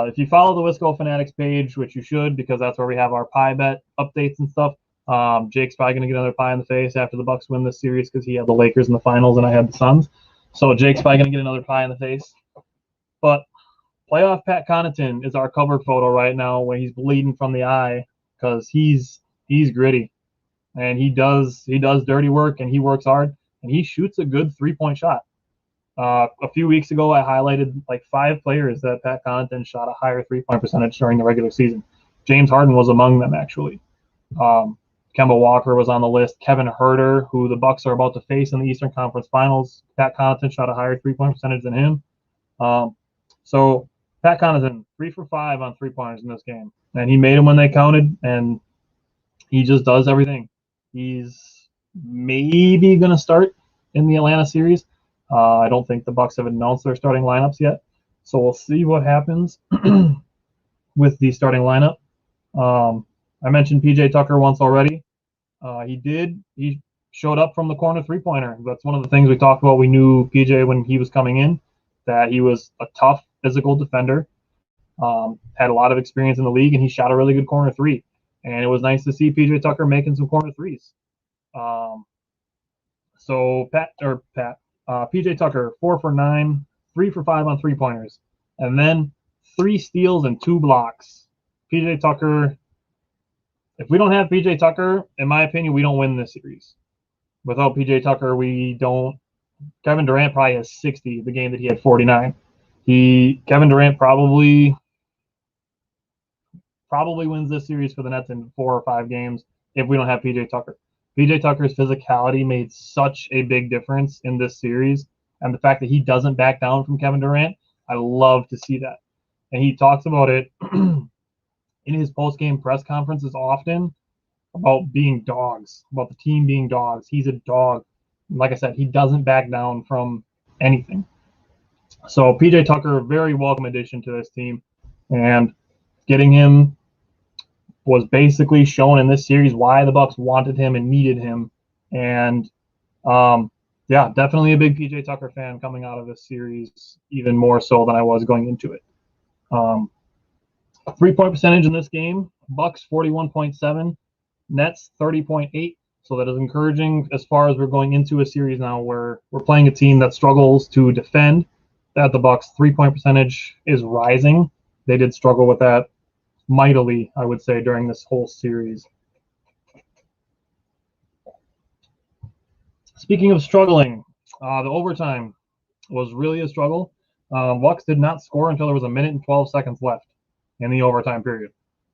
If you follow the Wisco Fanatics page, which you should, because that's where we have our pie bet updates and stuff, Jake's probably going to get another pie in the face after the Bucks win this series because he had the Lakers in the finals and I had the Suns. So Jake's probably going to get another pie in the face. But playoff Pat Connaughton is our cover photo right now when he's bleeding from the eye because he's gritty and he does dirty work and he works hard and he shoots a good 3-point shot. A few weeks ago, I highlighted like 5 players that Pat Connaughton shot a higher 3-point percentage during the regular season. James Harden was among them, actually. Kemba Walker was on the list. Kevin Huerter, who the Bucks are about to face in the Eastern Conference Finals, Pat Connaughton shot a higher 3-point percentage than him. So Pat Connaughton, 3 for 5 on 3-pointers in this game, and he made them when they counted, and he just does everything. He's maybe going to start in the Atlanta series. I don't think the Bucks have announced their starting lineups yet, so we'll see what happens with the starting lineup. I mentioned PJ Tucker once already. He showed up from the corner 3-pointer. That's one of the things we talked about. We knew PJ when he was coming in, that he was a tough physical defender, had a lot of experience in the league, and he shot a really good corner 3. And it was nice to see PJ Tucker making some corner 3s. PJ Tucker, 4 for 9, 3 for 5 on 3-pointers, and then 3 steals and 2 blocks. PJ Tucker, if we don't have PJ Tucker, in my opinion, we don't win this series. Without PJ Tucker, we don't. Kevin Durant probably has 60 the game that he had 49. Kevin Durant probably wins this series for the Nets in 4 or 5 games if we don't have PJ Tucker. PJ Tucker's physicality made such a big difference in this series, and the fact that he doesn't back down from Kevin Durant, I love to see that. And he talks about it in his post-game press conferences often about being dogs, about the team being dogs. He's a dog. Like I said, he doesn't back down from anything. So PJ Tucker, a very welcome addition to this team, and getting him was basically shown in this series why the Bucks wanted him and needed him. And definitely a big PJ Tucker fan coming out of this series, even more so than I was going into it. 3-point percentage in this game, Bucks 41.7, Nets 30.8. So that is encouraging as far as we're going into a series now where we're playing a team that struggles to defend. That the Bucks 3-point percentage is rising. They did struggle with that mightily, I would say, during this whole series. Speaking of struggling, the overtime was really a struggle. Bucks did not score until there was 1 minute and 12 seconds left in the overtime period.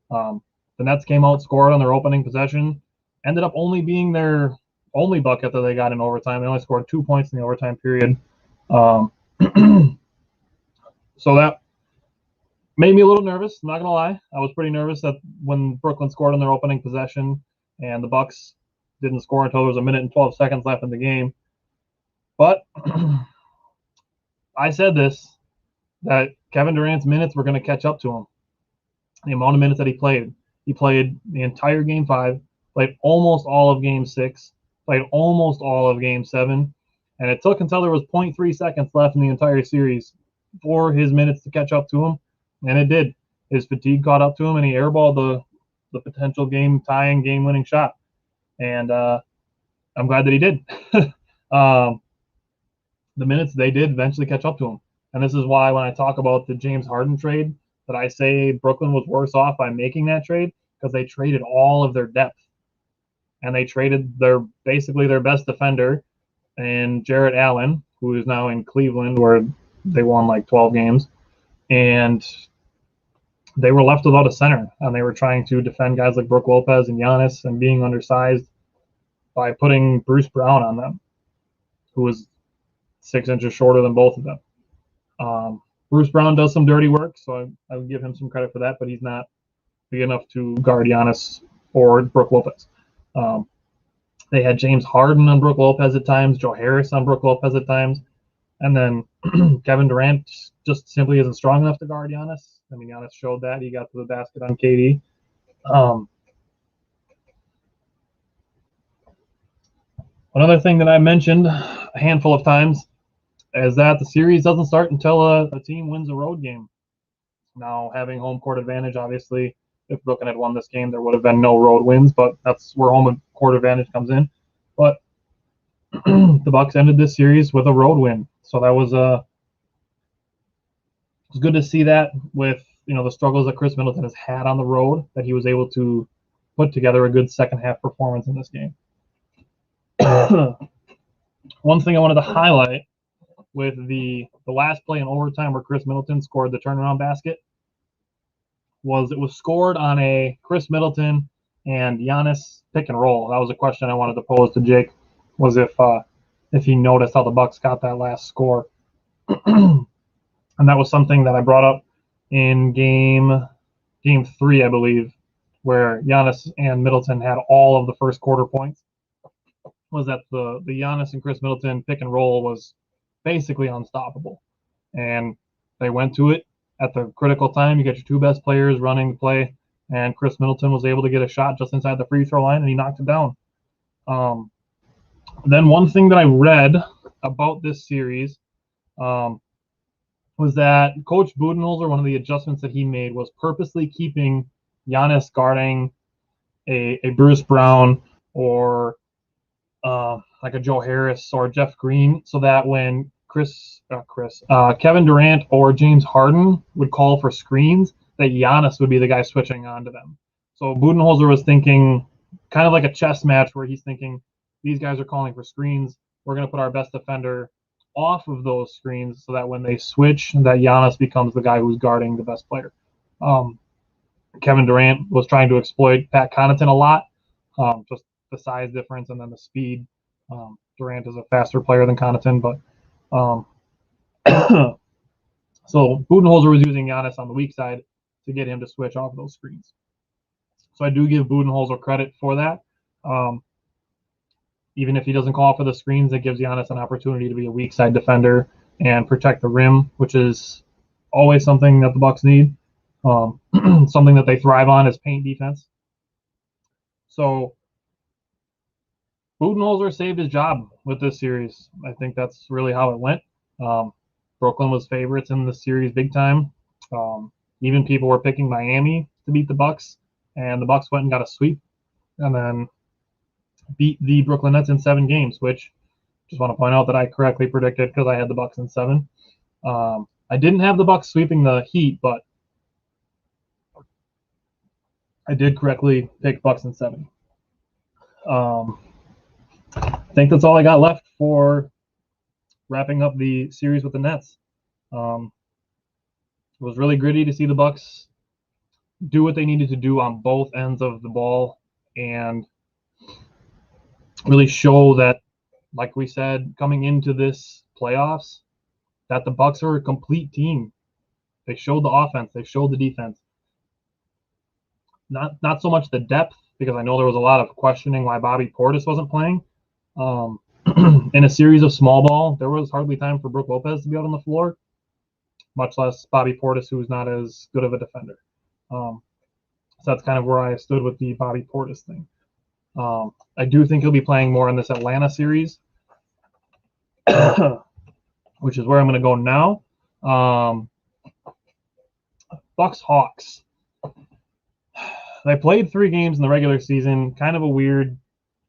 The Nets came out, scored on their opening possession, ended up only being their only bucket that they got in overtime. They only scored 2 points in the overtime period. So that made me a little nervous, I'm not gonna lie. I was pretty nervous that when Brooklyn scored on their opening possession and the Bucks didn't score until there was 1 minute and 12 seconds left in the game. But I said this, that Kevin Durant's minutes were going to catch up to him. The amount of minutes that he played. He played the entire Game 5, played almost all of Game 6, played almost all of Game 7, and it took until there was 0.3 seconds left in the entire series for his minutes to catch up to him. And it did. His fatigue caught up to him, and he airballed the potential game-tying, game-winning shot. And I'm glad that he did. The minutes, they did eventually catch up to him. And this is why when I talk about the James Harden trade, that I say Brooklyn was worse off by making that trade, because they traded all of their depth. And they traded basically their best defender, and Jarrett Allen, who is now in Cleveland, where they won like 12 games. And they were left without a center, and they were trying to defend guys like Brook Lopez and Giannis and being undersized by putting Bruce Brown on them, who was 6 inches shorter than both of them. Bruce Brown does some dirty work, so I would give him some credit for that, but he's not big enough to guard Giannis or Brook Lopez. They had James Harden on Brook Lopez at times, Joe Harris on Brook Lopez at times, and then Kevin Durant just simply isn't strong enough to guard Giannis. I mean, Giannis showed that. He got to the basket on KD. Another thing that I mentioned a handful of times is that the series doesn't start until a team wins a road game. Now, having home court advantage, obviously, if Brooklyn had won this game, there would have been no road wins, but that's where home court advantage comes in. But the Bucks ended this series with a road win, so that was it was good to see that with the struggles that Chris Middleton has had on the road, that he was able to put together a good second half performance in this game. One thing I wanted to highlight with the last play in overtime where Chris Middleton scored the turnaround basket was it was scored on a Chris Middleton and Giannis pick and roll. That was a question I wanted to pose to Jake, was if he noticed how the Bucks got that last score. And that was something that I brought up in game 3, I believe, where Giannis and Middleton had all of the first quarter points. Was that the Giannis and Chris Middleton pick and roll was basically unstoppable. And they went to it at the critical time. You get your two best players running the play, and Chris Middleton was able to get a shot just inside the free throw line, and he knocked it down. Then one thing that I read about this series was that Coach Budenholzer, one of the adjustments that he made was purposely keeping Giannis guarding a Bruce Brown or like a Joe Harris or Jeff Green, so that when Kevin Durant or James Harden would call for screens, that Giannis would be the guy switching onto them. So Budenholzer was thinking kind of like a chess match where he's thinking, these guys are calling for screens. We're going to put our best defender off of those screens so that when they switch, that Giannis becomes the guy who's guarding the best player. Kevin Durant was trying to exploit Pat Connaughton a lot, just the size difference and then the speed. Durant is a faster player than Connaughton, but so Budenholzer was using Giannis on the weak side to get him to switch off those screens. So I do give Budenholzer credit for that. Even if he doesn't call for the screens, it gives Giannis an opportunity to be a weak side defender and protect the rim, which is always something that the Bucks need. Something that they thrive on is paint defense. So Budenholzer saved his job with this series. I think that's really how it went. Brooklyn was favorites in the series big time. Even people were picking Miami to beat the Bucks, and the Bucks went and got a sweep, and then beat the Brooklyn Nets in 7 games, which just want to point out that I correctly predicted because I had the Bucks in 7. I didn't have the Bucks sweeping the Heat, but I did correctly pick Bucks in 7. I think that's all I got left for wrapping up the series with the Nets. It was really gritty to see the Bucks do what they needed to do on both ends of the ball and really show that, like we said, coming into this playoffs, that the Bucks are a complete team. They showed the offense, they showed the defense. Not so much the depth, because I know there was a lot of questioning why Bobby Portis wasn't playing. In a series of small ball, there was hardly time for Brook Lopez to be out on the floor, much less Bobby Portis, who's not as good of a defender. So that's kind of where I stood with the Bobby Portis thing. I do think he'll be playing more in this Atlanta series, which is where I'm going to go now. Bucks Hawks. They played 3 games in the regular season, kind of a weird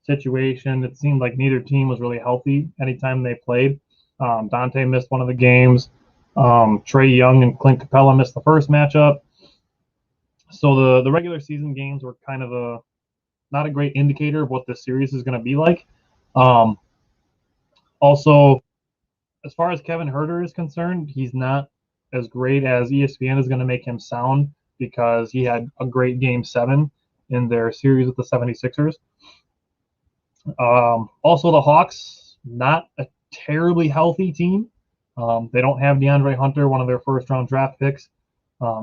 situation. It seemed like neither team was really healthy anytime they played. Dante missed one of the games. Trae Young and Clint Capella missed the first matchup. So the regular season games were kind of not a great indicator of what this series is going to be like. Also, as far as Kevin Huerter is concerned, he's not as great as ESPN is going to make him sound, because he had a great Game 7 in their series with the 76ers. Also, the Hawks, not a terribly healthy team. They don't have DeAndre Hunter, one of their first-round draft picks.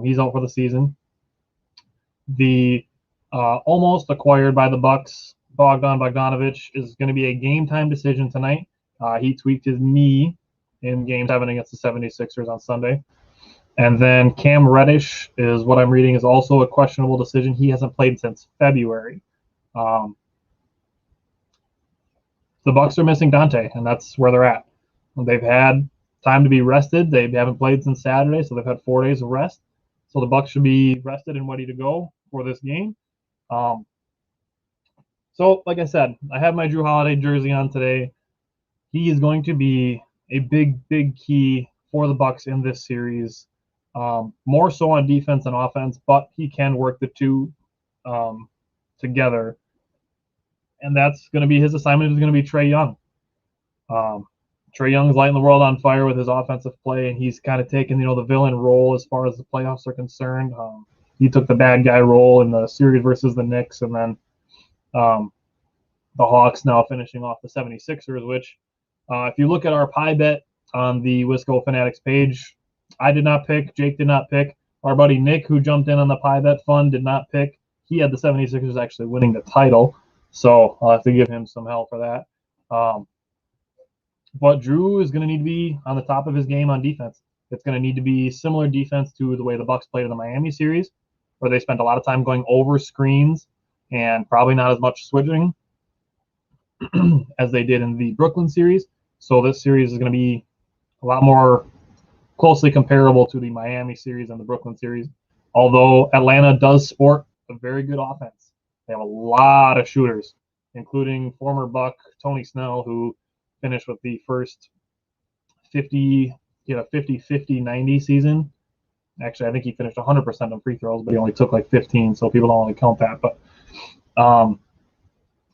He's out for the season. The almost acquired by the Bucks Bogdanovich is going to be a game-time decision tonight. He tweaked his knee in Game 7 against the 76ers on Sunday. And then Cam Reddish is what I'm reading is also a questionable decision. He hasn't played since February. The Bucks are missing Dante, and that's where they're at. They've had time to be rested. They haven't played since Saturday, so they've had 4 days of rest. So the Bucks should be rested and ready to go for this game. So, like I said, I have my Drew Holiday jersey on today. He is going to be a big, big key for the Bucks in this series. More so on defense and offense, but he can work the two together. And that's going to be his assignment is going to be Trae Young. Trae Young's lighting the world on fire with his offensive play, and he's kind of taken, the villain role as far as the playoffs are concerned. He took the bad guy role in the series versus the Knicks, and then the Hawks now finishing off the 76ers, which if you look at our pie bet on the Wisco Fanatics page, I did not pick. Jake did not pick. Our buddy Nick, who jumped in on the pie bet fund, did not pick. He had the 76ers actually winning the title, so I'll have to give him some hell for that. But Drew is going to need to be on the top of his game on defense. It's going to need to be similar defense to the way the Bucks played in the Miami series, where they spent a lot of time going over screens and probably not as much switching as they did in the Brooklyn series. So this series is going to be a lot more closely comparable to the Miami series and the Brooklyn series, although Atlanta does sport a very good offense. They have a lot of shooters, including former Buck Tony Snell, who finished with the first 50-50-90 season. Actually, I think he finished 100% on free throws, but he only took like 15, so people don't only count that. But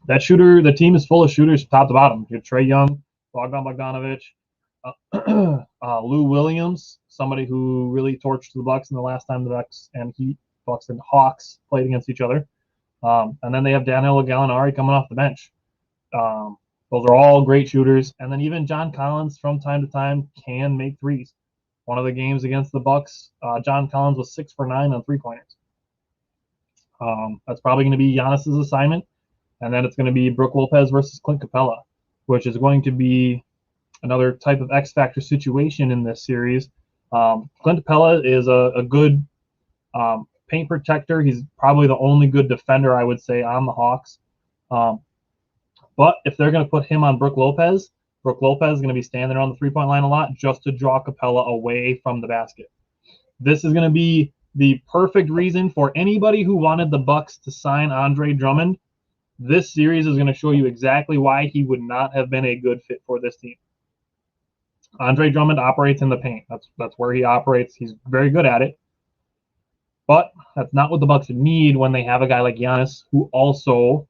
the team is full of shooters top to bottom. You have Trae Young, Bogdanovich, Lou Williams, somebody who really torched the Bucks in the last time the Bucks and Hawks played against each other. And then they have Danilo Gallinari coming off the bench. Those are all great shooters. And then even John Collins from time to time can make threes. One of the games against the Bucks, John Collins was 6 for 9 on three-pointers. That's probably going to be Giannis's assignment. And then it's going to be Brook Lopez versus Clint Capella, which is going to be another type of X-factor situation in this series. Clint Capella is a good paint protector. He's probably the only good defender, I would say, on the Hawks. But if they're going to put him on Brook Lopez is going to be standing on the three-point line a lot just to draw Capella away from the basket. This is going to be the perfect reason for anybody who wanted the Bucks to sign Andre Drummond. This series is going to show you exactly why he would not have been a good fit for this team. Andre Drummond operates in the paint. That's where he operates. He's very good at it. But that's not what the Bucks need when they have a guy like Giannis, who also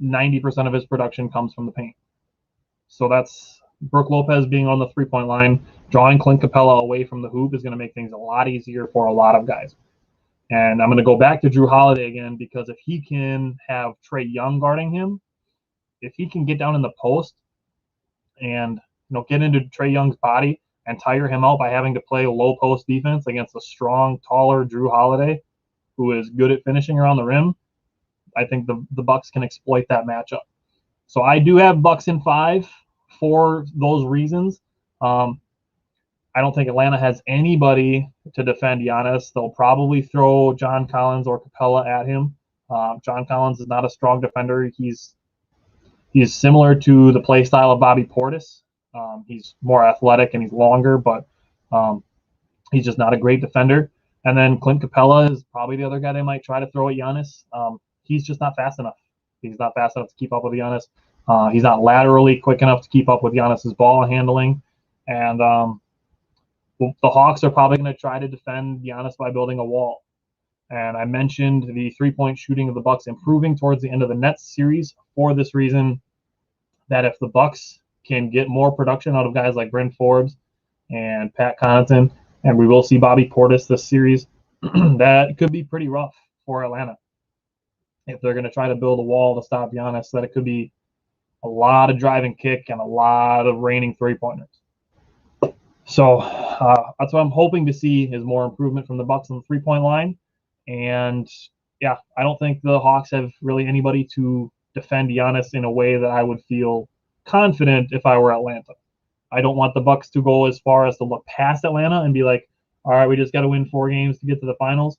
90% of his production comes from the paint. So that's Brook Lopez being on the three-point line, drawing Clint Capella away from the hoop is going to make things a lot easier for a lot of guys. And I'm going to go back to Drew Holiday again, because if he can have Trae Young guarding him, if he can get down in the post and get into Trae Young's body and tire him out by having to play low post defense against a strong, taller Drew Holiday, who is good at finishing around the rim, I think the Bucks can exploit that matchup. So I do have Bucks in 5 for those reasons. I don't think Atlanta has anybody to defend Giannis. They'll probably throw John Collins or Capella at him. John Collins is not a strong defender. He's similar to the play style of Bobby Portis. He's more athletic and he's longer, but he's just not a great defender. And then Clint Capella is probably the other guy they might try to throw at Giannis. He's just not fast enough. He's not fast enough to keep up with Giannis. He's not laterally quick enough to keep up with Giannis's ball handling. And the Hawks are probably going to try to defend Giannis by building a wall. And I mentioned the three-point shooting of the Bucks improving towards the end of the Nets series for this reason, that if the Bucks can get more production out of guys like Bryn Forbes and Pat Connaughton, and we will see Bobby Portis this series, that could be pretty rough for Atlanta. If they're going to try to build a wall to stop Giannis, that it could be a lot of drive and kick and a lot of raining three-pointers. So that's what I'm hoping to see is more improvement from the Bucks on the three-point line. And, yeah, I don't think the Hawks have really anybody to defend Giannis in a way that I would feel confident if I were Atlanta. I don't want the Bucks to go as far as to look past Atlanta and be like, all right, we just got to win 4 games to get to the finals.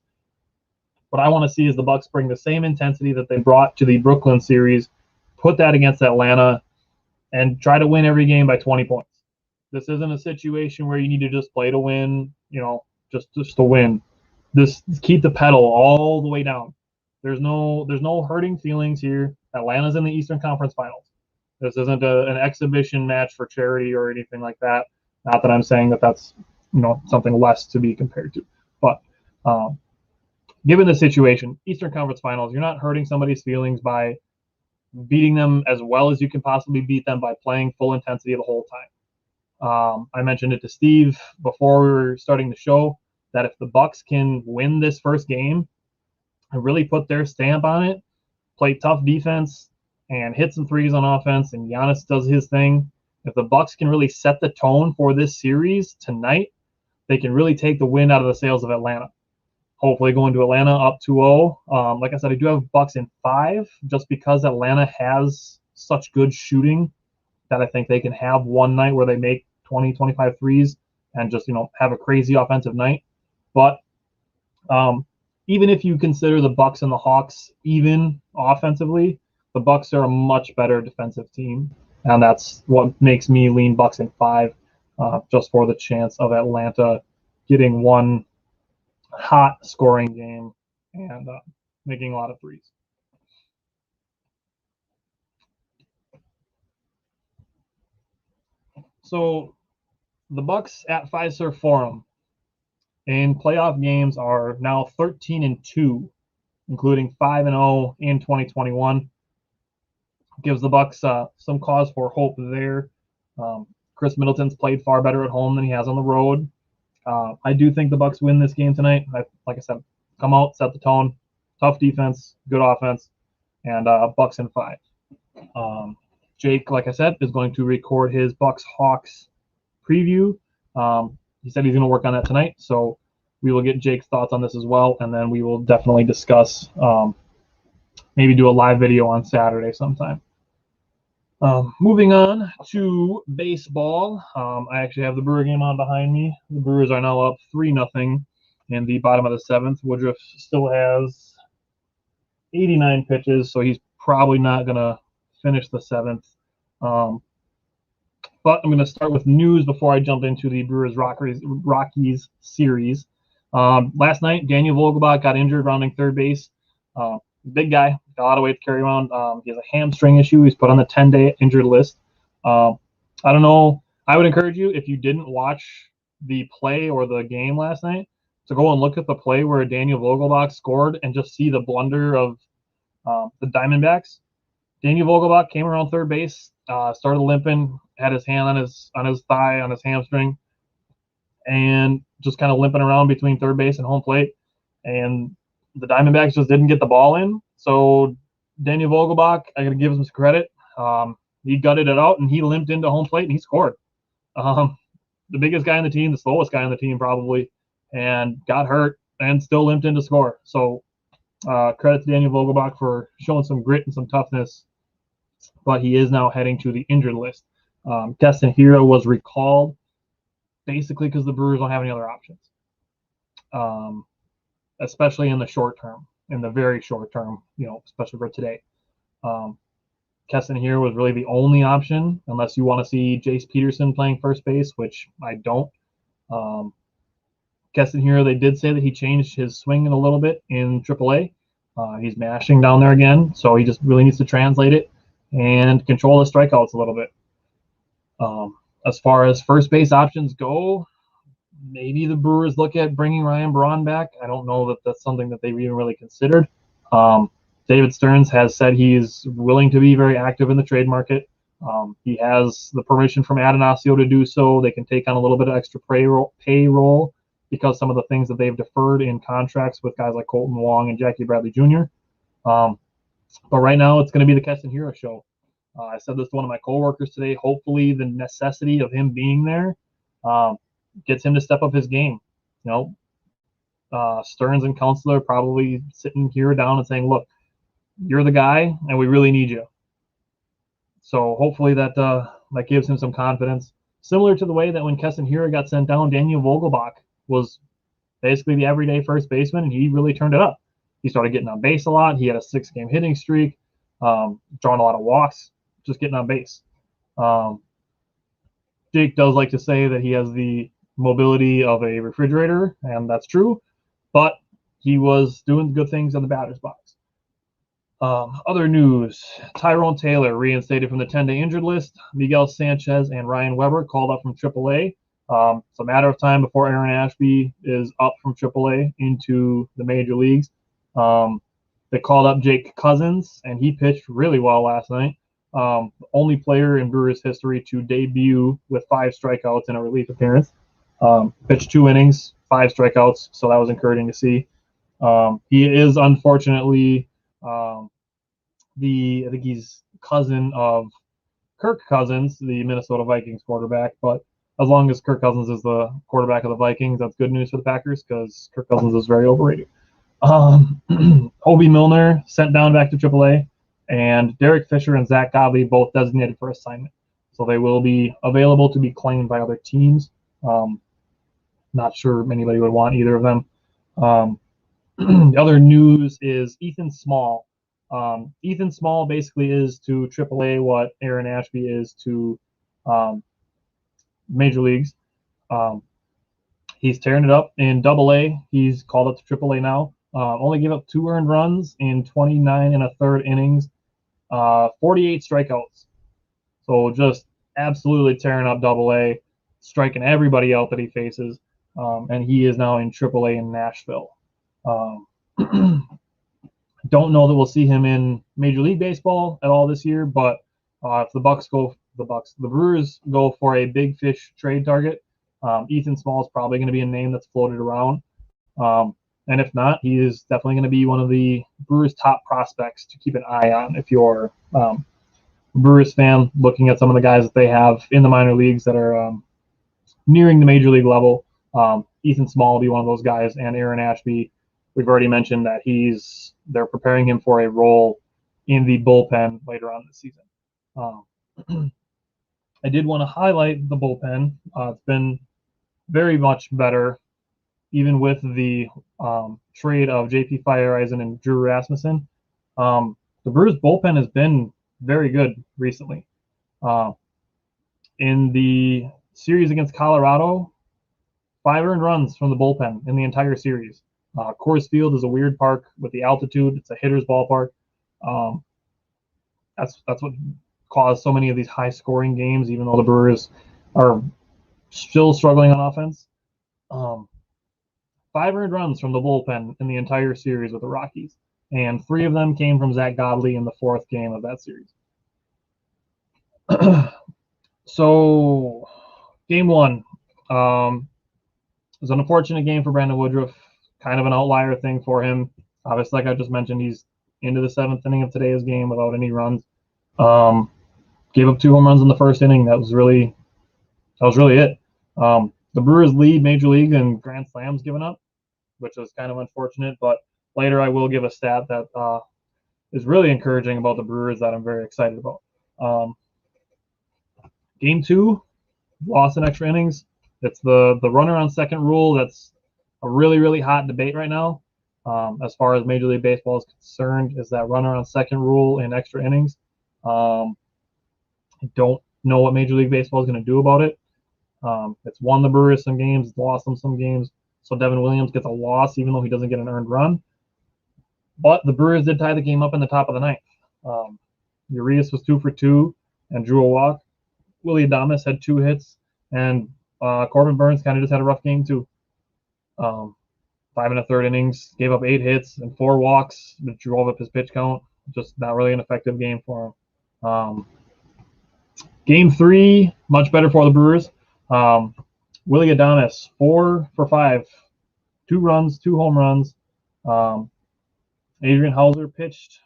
What I want to see is the Bucks bring the same intensity that they brought to the Brooklyn series, put that against Atlanta, and try to win every game by 20 points. This isn't a situation where you need to just play to win, just to win. Just keep the pedal all the way down. There's no hurting feelings here. Atlanta's in the Eastern Conference Finals. This isn't an exhibition match for charity or anything like that. Not that I'm saying that that's something less to be compared to, but given the situation, Eastern Conference Finals, you're not hurting somebody's feelings by beating them as well as you can possibly beat them by playing full intensity the whole time. I mentioned it to Steve before we were starting the show that if the Bucks can win this first game and really put their stamp on it, play tough defense, and hit some threes on offense, and Giannis does his thing, if the Bucks can really set the tone for this series tonight, they can really take the wind out of the sails of Atlanta. Hopefully going to Atlanta up 2-0. Like I said, I do have Bucks in 5 just because Atlanta has such good shooting that I think they can have one night where they make 20, 25 threes and just, have a crazy offensive night. But even if you consider the Bucks and the Hawks even offensively, the Bucks are a much better defensive team, and that's what makes me lean Bucks in 5, just for the chance of Atlanta getting one hot scoring game and making a lot of threes. So the Bucks at Fiserv Forum in playoff games are now 13-2, including 5-0 in 2021. Gives the Bucks some cause for hope there. Chris Middleton's played far better at home than he has on the road. I do think the Bucks win this game tonight. Like I said, come out, set the tone, tough defense, good offense, and Bucks in 5. Jake, like I said, is going to record his Bucks-Hawks preview. He said he's going to work on that tonight, so we will get Jake's thoughts on this as well, and then we will definitely discuss, maybe do a live video on Saturday sometime. Moving on to baseball, I actually have the Brewer game on behind me. The Brewers are now up 3-0 in the bottom of the 7th. Woodruff still has 89 pitches, so he's probably not going to finish the 7th. But I'm going to start with news before I jump into the Brewers-Rockies series. Last night, Daniel Vogelbach got injured rounding third base. Big guy, got a lot of weight to carry around. He has a hamstring issue. He's put on the 10-day injured list. I don't know. I would encourage you, if you didn't watch the play or the game last night, to go and look at the play where Daniel Vogelbach scored and just see the blunder of the Diamondbacks. Daniel Vogelbach came around third base, started limping, had his hand on his thigh, on his hamstring, and just kind of limping around between third base and home plate. And the Diamondbacks just didn't get the ball in. So Daniel Vogelbach, I got to give him some credit. He gutted it out, and he limped into home plate, and he scored. The biggest guy on the team, the slowest guy on the team probably, and got hurt and still limped in to score. So credit to Daniel Vogelbach for showing some grit and some toughness, but he is now heading to the injured list. Keston Hero was recalled basically because the Brewers don't have any other options, especially in the short term, in the very short term, especially for today. Keston Hero was really the only option, unless you want to see Jace Peterson playing first base, which I don't. Keston Hero, they did say that he changed his swing a little bit in AAA. He's mashing down there again, so he just really needs to translate it and control the strikeouts a little bit. As far as first base options go, maybe the Brewers look at bringing Ryan Braun back. I don't know that that's something that they've even really considered. David Stearns has said he's willing to be very active in the trade market. He has the permission from Atanasio to do so. They can take on a little bit of extra payroll because some of the things that they've deferred in contracts with guys like Colton Wong and Jackie Bradley Jr. But right now, it's going to be the Keston Hero show. I said this to one of my coworkers today. Hopefully, the necessity of him being there gets him to step up his game. Stearns and Counselor probably sitting here down and saying, look, you're the guy, and we really need you. So hopefully that gives him some confidence. Similar to the way that when Keston Hiura got sent down, Daniel Vogelbach was basically the everyday first baseman, and he really turned it up. He started getting on base a lot. He had a 6-game hitting streak, drawing a lot of walks, just getting on base. Jake does like to say that he has the mobility of a refrigerator, and that's true, but he was doing good things in the batter's box. Other news, Tyrone Taylor reinstated from the 10-day injured list. Miguel Sanchez and Ryan Weber called up from AAA. It's a matter of time before Aaron Ashby is up from AAA into the major leagues. They called up Jake Cousins, and he pitched really well last night. Only player in Brewers history to debut with 5 strikeouts in a relief appearance. Pitched 2 innings, 5 strikeouts, so that was encouraging to see. He is unfortunately I think he's cousin of Kirk Cousins, the Minnesota Vikings quarterback. But as long as Kirk Cousins is the quarterback of the Vikings, that's good news for the Packers because Kirk Cousins is very overrated. Obi Milner sent down back to AAA, and Derek Fisher and Zach Godley both designated for assignment. So they will be available to be claimed by other teams. Not sure anybody would want either of them. The other news is Ethan Small. Ethan Small basically is to AAA what Aaron Ashby is to major leagues. He's tearing it up in AA. He's called up to AAA now. Only gave up 2 earned runs in 29 1/3 innings, 48 strikeouts. So just absolutely tearing up AA, striking everybody out that he faces. And he is now in AAA in Nashville. Don't know that we'll see him in Major League Baseball at all this year, but if the Brewers go for a big fish trade target, Ethan Small is probably going to be a name that's floated around. And if not, he is definitely going to be one of the Brewers' top prospects to keep an eye on if you're a Brewers fan, looking at some of the guys that they have in the minor leagues that are nearing the major league level. Ethan Small will be one of those guys, and Aaron Ashby, we've already mentioned that they're preparing him for a role in the bullpen later on this season. I did want to highlight the bullpen. It's been very much better, even with the trade of J.P. Fireeisen and Drew Rasmussen. The Brewers bullpen has been very good recently. In the series against Colorado, 5 earned runs from the bullpen in the entire series. Coors Field is a weird park with the altitude. It's a hitter's ballpark. That's what caused so many of these high-scoring games, even though the Brewers are still struggling on offense. 5 earned runs from the bullpen in the entire series with the Rockies, and 3 of them came from Zach Godley in the 4th game of that series. So, game 1 was an unfortunate game for Brandon Woodruff. Kind of an outlier thing for him. Obviously, like I just mentioned, he's into the 7th inning of today's game without any runs. Gave up 2 home runs in the 1st inning. That was really it. The Brewers lead Major League in grand slams given up, which is kind of unfortunate. But later I will give a stat that is really encouraging about the Brewers that I'm very excited about. Game 2, lost in extra innings. It's the runner on second rule that's a really, really hot debate right now. As far as Major League Baseball is concerned, is that runner on second rule in extra innings. I don't know what Major League Baseball is going to do about it. It's won the Brewers some games, it's lost them some games. So Devin Williams gets a loss even though he doesn't get an earned run. But the Brewers did tie the game up in the top of the 9th. Urias was 2 for 2 and drew a walk. Willie Adames had 2 hits, and Corbin Burns kind of just had a rough game too. 5 1/3 innings, gave up 8 hits and 4 walks, that drove up his pitch count. Just not really an effective game for him. Game 3, much better for the Brewers. Willie Adames, 4 for 5, 2 runs, 2 home runs. Adrian Hauser pitched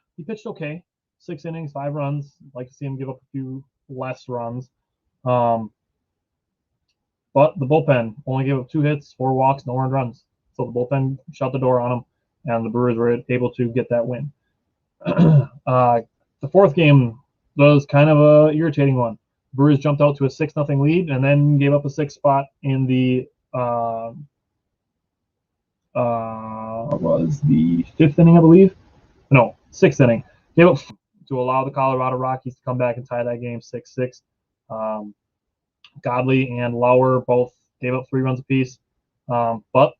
okay. 6 innings, 5 runs. I'd like to see him give up a few less runs. But the bullpen only gave up 2 hits, 4 walks, no earned runs. So the bullpen shut the door on them, and the Brewers were able to get that win. The fourth game was kind of a irritating one. Brewers jumped out to a 6-0 lead and then gave up a 6 spot in the was the 5th inning, I believe. No, 6th inning. Gave up to allow the Colorado Rockies to come back and tie that game 6-6. Godley and Lauer both gave up 3 runs apiece. But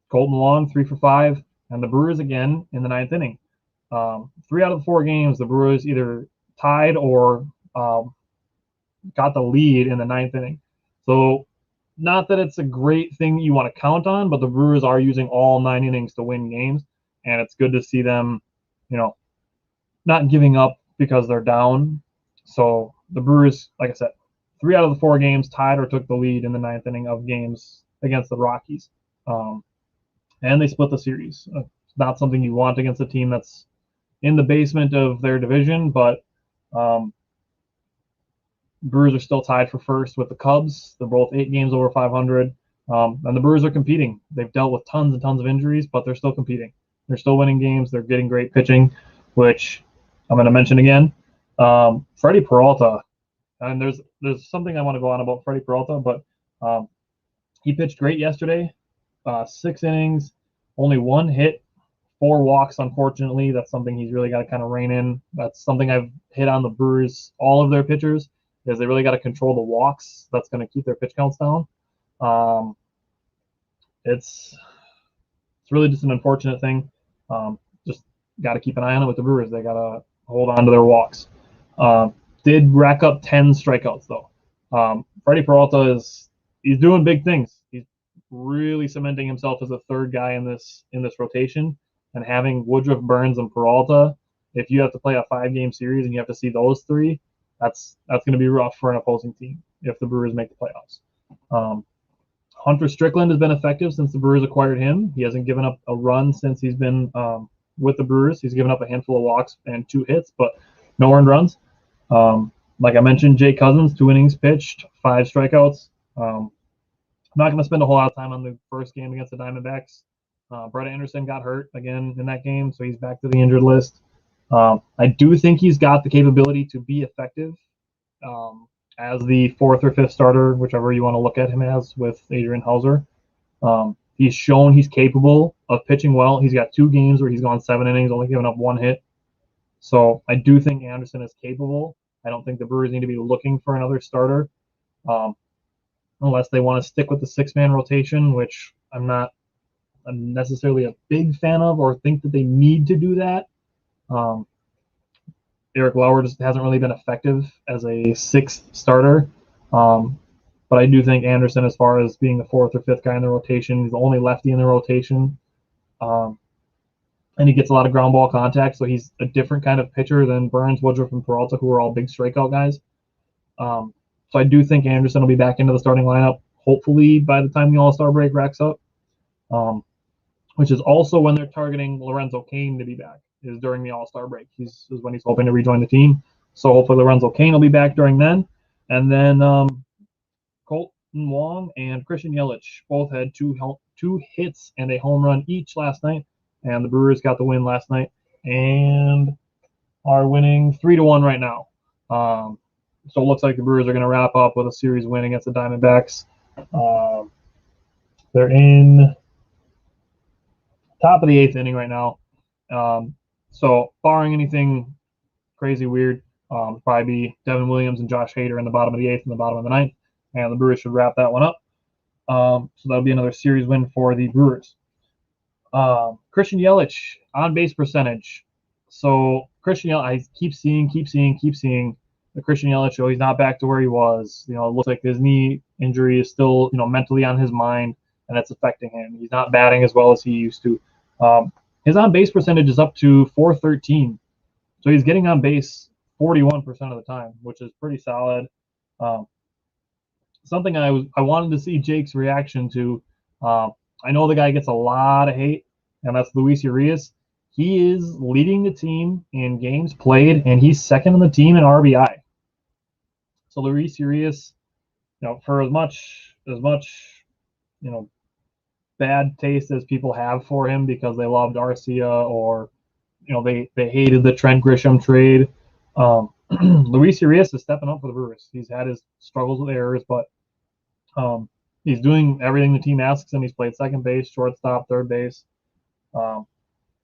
Colton Long, 3 for 5, and the Brewers again in the 9th inning. 3 out of the 4 games, the Brewers either tied or got the lead in the 9th inning. So, not that it's a great thing you want to count on, but the Brewers are using all 9 innings to win games, and it's good to see them, not giving up because they're down. So the Brewers, like I said, 3 out of the 4 games tied or took the lead in the 9th inning of games against the Rockies. And they split the series. It's not something you want against a team that's in the basement of their division, but Brewers are still tied for first with the Cubs. They're both 8 games over 500. And the Brewers are competing. They've dealt with tons and tons of injuries, but they're still competing. They're still winning games. They're getting great pitching, which I'm going to mention again. Freddie Peralta, and there's something I want to go on about Freddie Peralta, but he pitched great yesterday. 6 innings, only 1 hit, 4 walks, unfortunately. That's something he's really got to kind of rein in. That's something I've hit on the Brewers, all of their pitchers, is they really got to control the walks. That's going to keep their pitch counts down. It's really just an unfortunate thing. Just got to keep an eye on it with the Brewers. They got to hold on to their walks. Did rack up 10 strikeouts, though. Freddie Peralta he's doing big things. He's really cementing himself as a third guy in this rotation, and having Woodruff, Burns, and Peralta. If you have to play a 5-game series and you have to see those 3, that's going to be rough for an opposing team if the Brewers make the playoffs. Hunter Strickland has been effective since the Brewers acquired him. He hasn't given up a run since he's been with the Brewers. He's given up a handful of walks and 2 hits, but no earned runs. Like I mentioned, Jake Cousins, 2 innings pitched, 5 strikeouts. I'm not going to spend a whole lot of time on the first game against the Diamondbacks. Brett Anderson got hurt again in that game, so he's back to the injured list. I do think he's got the capability to be effective as the 4th or 5th starter, whichever you want to look at him as, with Adrian Hauser. He's shown he's capable of pitching well. He's got 2 games where he's gone 7 innings, only given up 1 hit. So I do think Anderson is capable. I don't think the Brewers need to be looking for another starter unless they want to stick with the 6-man rotation, which I'm not necessarily a big fan of or think that they need to do that. Eric Lauer just hasn't really been effective as a 6th starter. But I do think Anderson, as far as being the 4th or 5th guy in the rotation, he's the only lefty in the rotation. And he gets a lot of ground ball contact, so he's a different kind of pitcher than Burns, Woodruff, and Peralta, who are all big strikeout guys. So I do think Anderson will be back into the starting lineup, hopefully by the time the All-Star break racks up, which is also when they're targeting Lorenzo Cain to be back, is during the All-Star break. Is when he's hoping to rejoin the team. So hopefully Lorenzo Cain will be back during then. And then Colton Wong and Christian Yelich both had 2 hits and a home run each last night. And the Brewers got the win last night and are winning 3-1 right now. So it looks like the Brewers are going to wrap up with a series win against the Diamondbacks. They're in top of the 8th inning right now. So barring anything crazy weird, probably be Devin Williams and Josh Hader in the bottom of the 8th and the bottom of the 9th. And the Brewers should wrap that one up. So that'll be another series win for the Brewers. Christian Yelich, on-base percentage. So Christian Yelich, I keep seeing the Christian Yelich show. He's not back to where he was. It looks like his knee injury is still, mentally on his mind, and it's affecting him. He's not batting as well as he used to. His on-base percentage is up to .413. So he's getting on base 41% of the time, which is pretty solid. Something I wanted to see Jake's reaction to. I know the guy gets a lot of hate, and that's Luis Urias. He is leading the team in games played, and he's 2nd on the team in RBI. So Luis Urias, for as much bad taste as people have for him because they loved Arcia or they hated the Trent Grisham trade. Luis Urias is stepping up for the Brewers. He's had his struggles with errors, but he's doing everything the team asks him. He's played second base, shortstop, third base,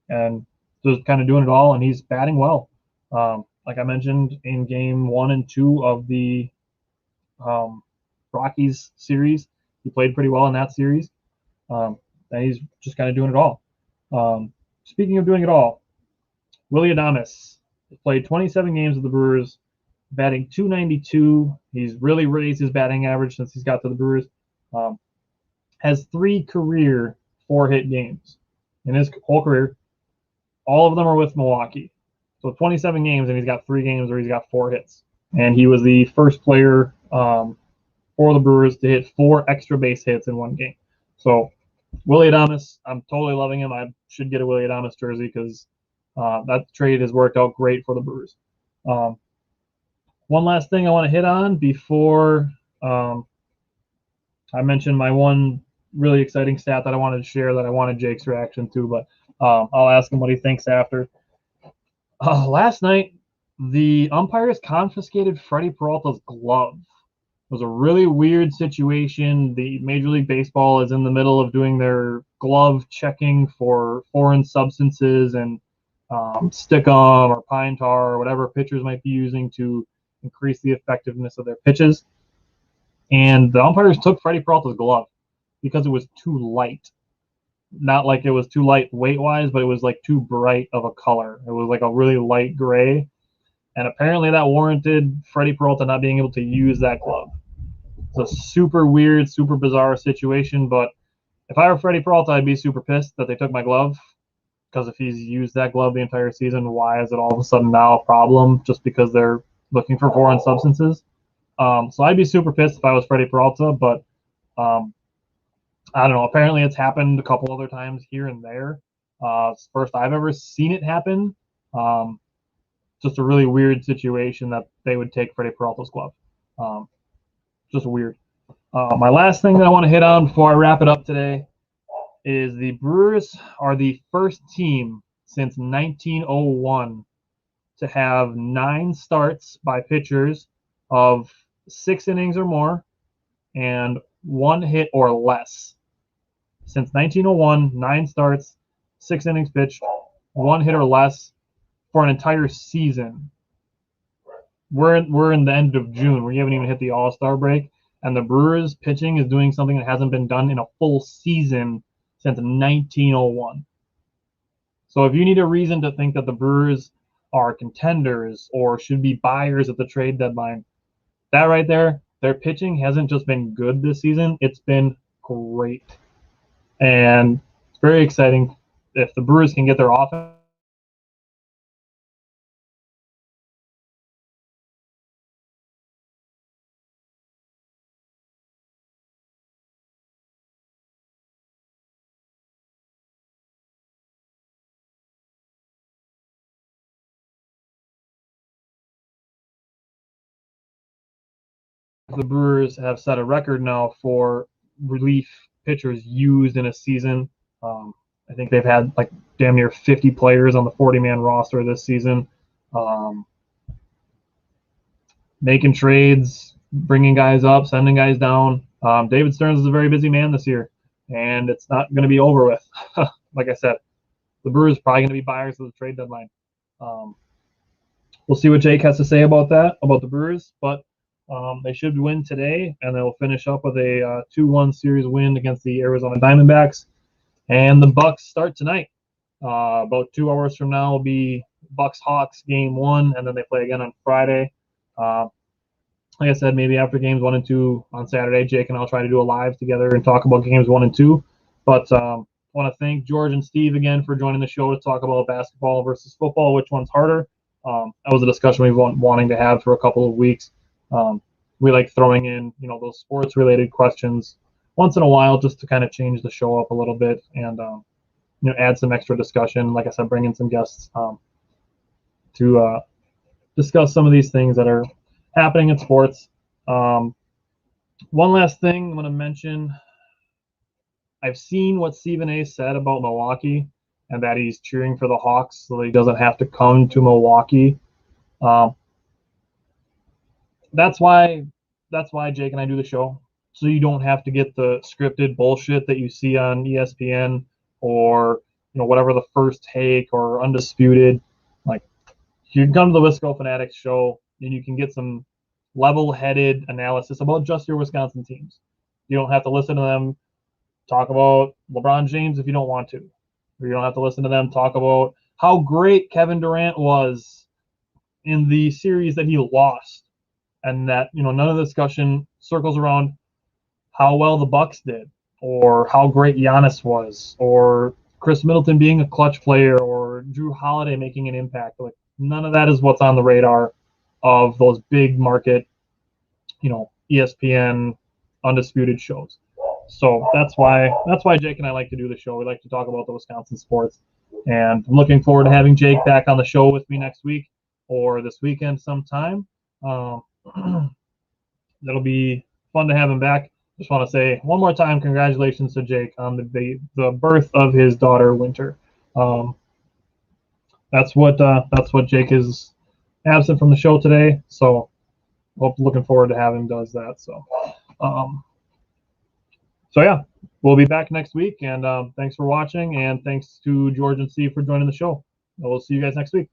and just kind of doing it all. And he's batting well. Like I mentioned in game 1 and 2 of the Rockies series, he played pretty well in that series. And he's just kind of doing it all. Speaking of doing it all, Willy Adames played 27 games with the Brewers, batting .292. He's really raised his batting average since he's got to the Brewers. Has 3 career 4-hit games in his whole career. All of them are with Milwaukee. So 27 games, and he's got 3 games where he's got 4 hits. And he was the first player for the Brewers to hit 4 extra base hits in one game. So Willy Adames, I'm totally loving him. I should get a Willy Adames jersey because that trade has worked out great for the Brewers. One last thing I want to hit on before I mentioned my one really exciting stat that I wanted to share that I wanted Jake's reaction to, but I'll ask him what he thinks after. Last night, the umpires confiscated Freddie Peralta's glove. It was a really weird situation. The Major League Baseball is in the middle of doing their glove checking for foreign substances and stick-on or pine tar or whatever pitchers might be using to increase the effectiveness of their pitches. And the umpires took Freddie Peralta's glove because it was too light. Not like it was too light weight-wise, but it was like too bright of a color. It was like a really light gray. And apparently that warranted Freddie Peralta not being able to use that glove. It's a super weird, super bizarre situation, but if I were Freddie Peralta, I'd be super pissed that they took my glove, because if he's used that glove the entire season, why is it all of a sudden now a problem just because they're looking for foreign substances? So I'd be super pissed if I was Freddie Peralta, but I don't know. Apparently it's happened a couple other times here and there. It's the first I've ever seen it happen. Just a really weird situation that they would take Freddie Peralta's glove. Just weird. My last thing that I want to hit on before I wrap it up today is the Brewers are the first team since 1901 to have 9 starts by pitchers of 6 innings or more and 1 hit or less. Since 1901, 9 starts, 6 innings pitched, 1 hit or less for an entire season. We're in the end of June. We haven't even hit the All-Star break, and the Brewers pitching is doing something that hasn't been done in a full season since 1901. So if you need a reason to think that the Brewers are contenders or should be buyers at the trade deadline, that right there, their pitching hasn't just been good this season, it's been great. And it's very exciting if the Brewers can get their offense. The Brewers have set a record now for relief pitchers used in a season. I think they've had like damn near 50 players on the 40-man roster this season. Making trades, bringing guys up, sending guys down. David Stearns is a very busy man this year, and it's not going to be over with. Like I said, the Brewers are probably going to be buyers of the trade deadline. We'll see what Jake has to say about that, about the Brewers, but they should win today, and they'll finish up with a 2-1 series win against the Arizona Diamondbacks. And the Bucks start tonight. About 2 hours from now will be Bucks-Hawks game 1, and then they play again on Friday. Like I said, maybe after games 1 and 2 on Saturday, Jake and I'll try to do a live together and talk about games 1 and 2. But I want to thank George and Steve again for joining the show to talk about basketball versus football, which one's harder. That was a discussion we've been wanting to have for a couple of weeks. We like throwing in, those sports-related questions once in a while just to kind of change the show up a little bit and, add some extra discussion. Like I said, bring in some guests to discuss some of these things that are happening in sports. One last thing I'm going to mention. I've seen what Stephen A. said about Milwaukee, and that he's cheering for the Hawks so that he doesn't have to come to Milwaukee. That's why Jake and I do the show, so you don't have to get the scripted bullshit that you see on ESPN or whatever the First Take or Undisputed. Like, you can come to the Wisco Fanatics show and you can get some level-headed analysis about just your Wisconsin teams. You don't have to listen to them talk about LeBron James if you don't want to. Or you don't have to listen to them talk about how great Kevin Durant was in the series that he lost. And that, none of the discussion circles around how well the Bucks did or how great Giannis was or Chris Middleton being a clutch player or Drew Holiday making an impact. Like, none of that is what's on the radar of those big market, ESPN Undisputed shows. So that's why Jake and I like to do the show. We like to talk about the Wisconsin sports, and I'm looking forward to having Jake back on the show with me next week or this weekend sometime. That'll be fun to have him back. Just want to say one more time, congratulations to Jake on the birth of his daughter, Winter. That's what Jake is absent from the show today. So looking forward to having him does that. So yeah, we'll be back next week, and thanks for watching, and thanks to George and Steve for joining the show. We'll see you guys next week.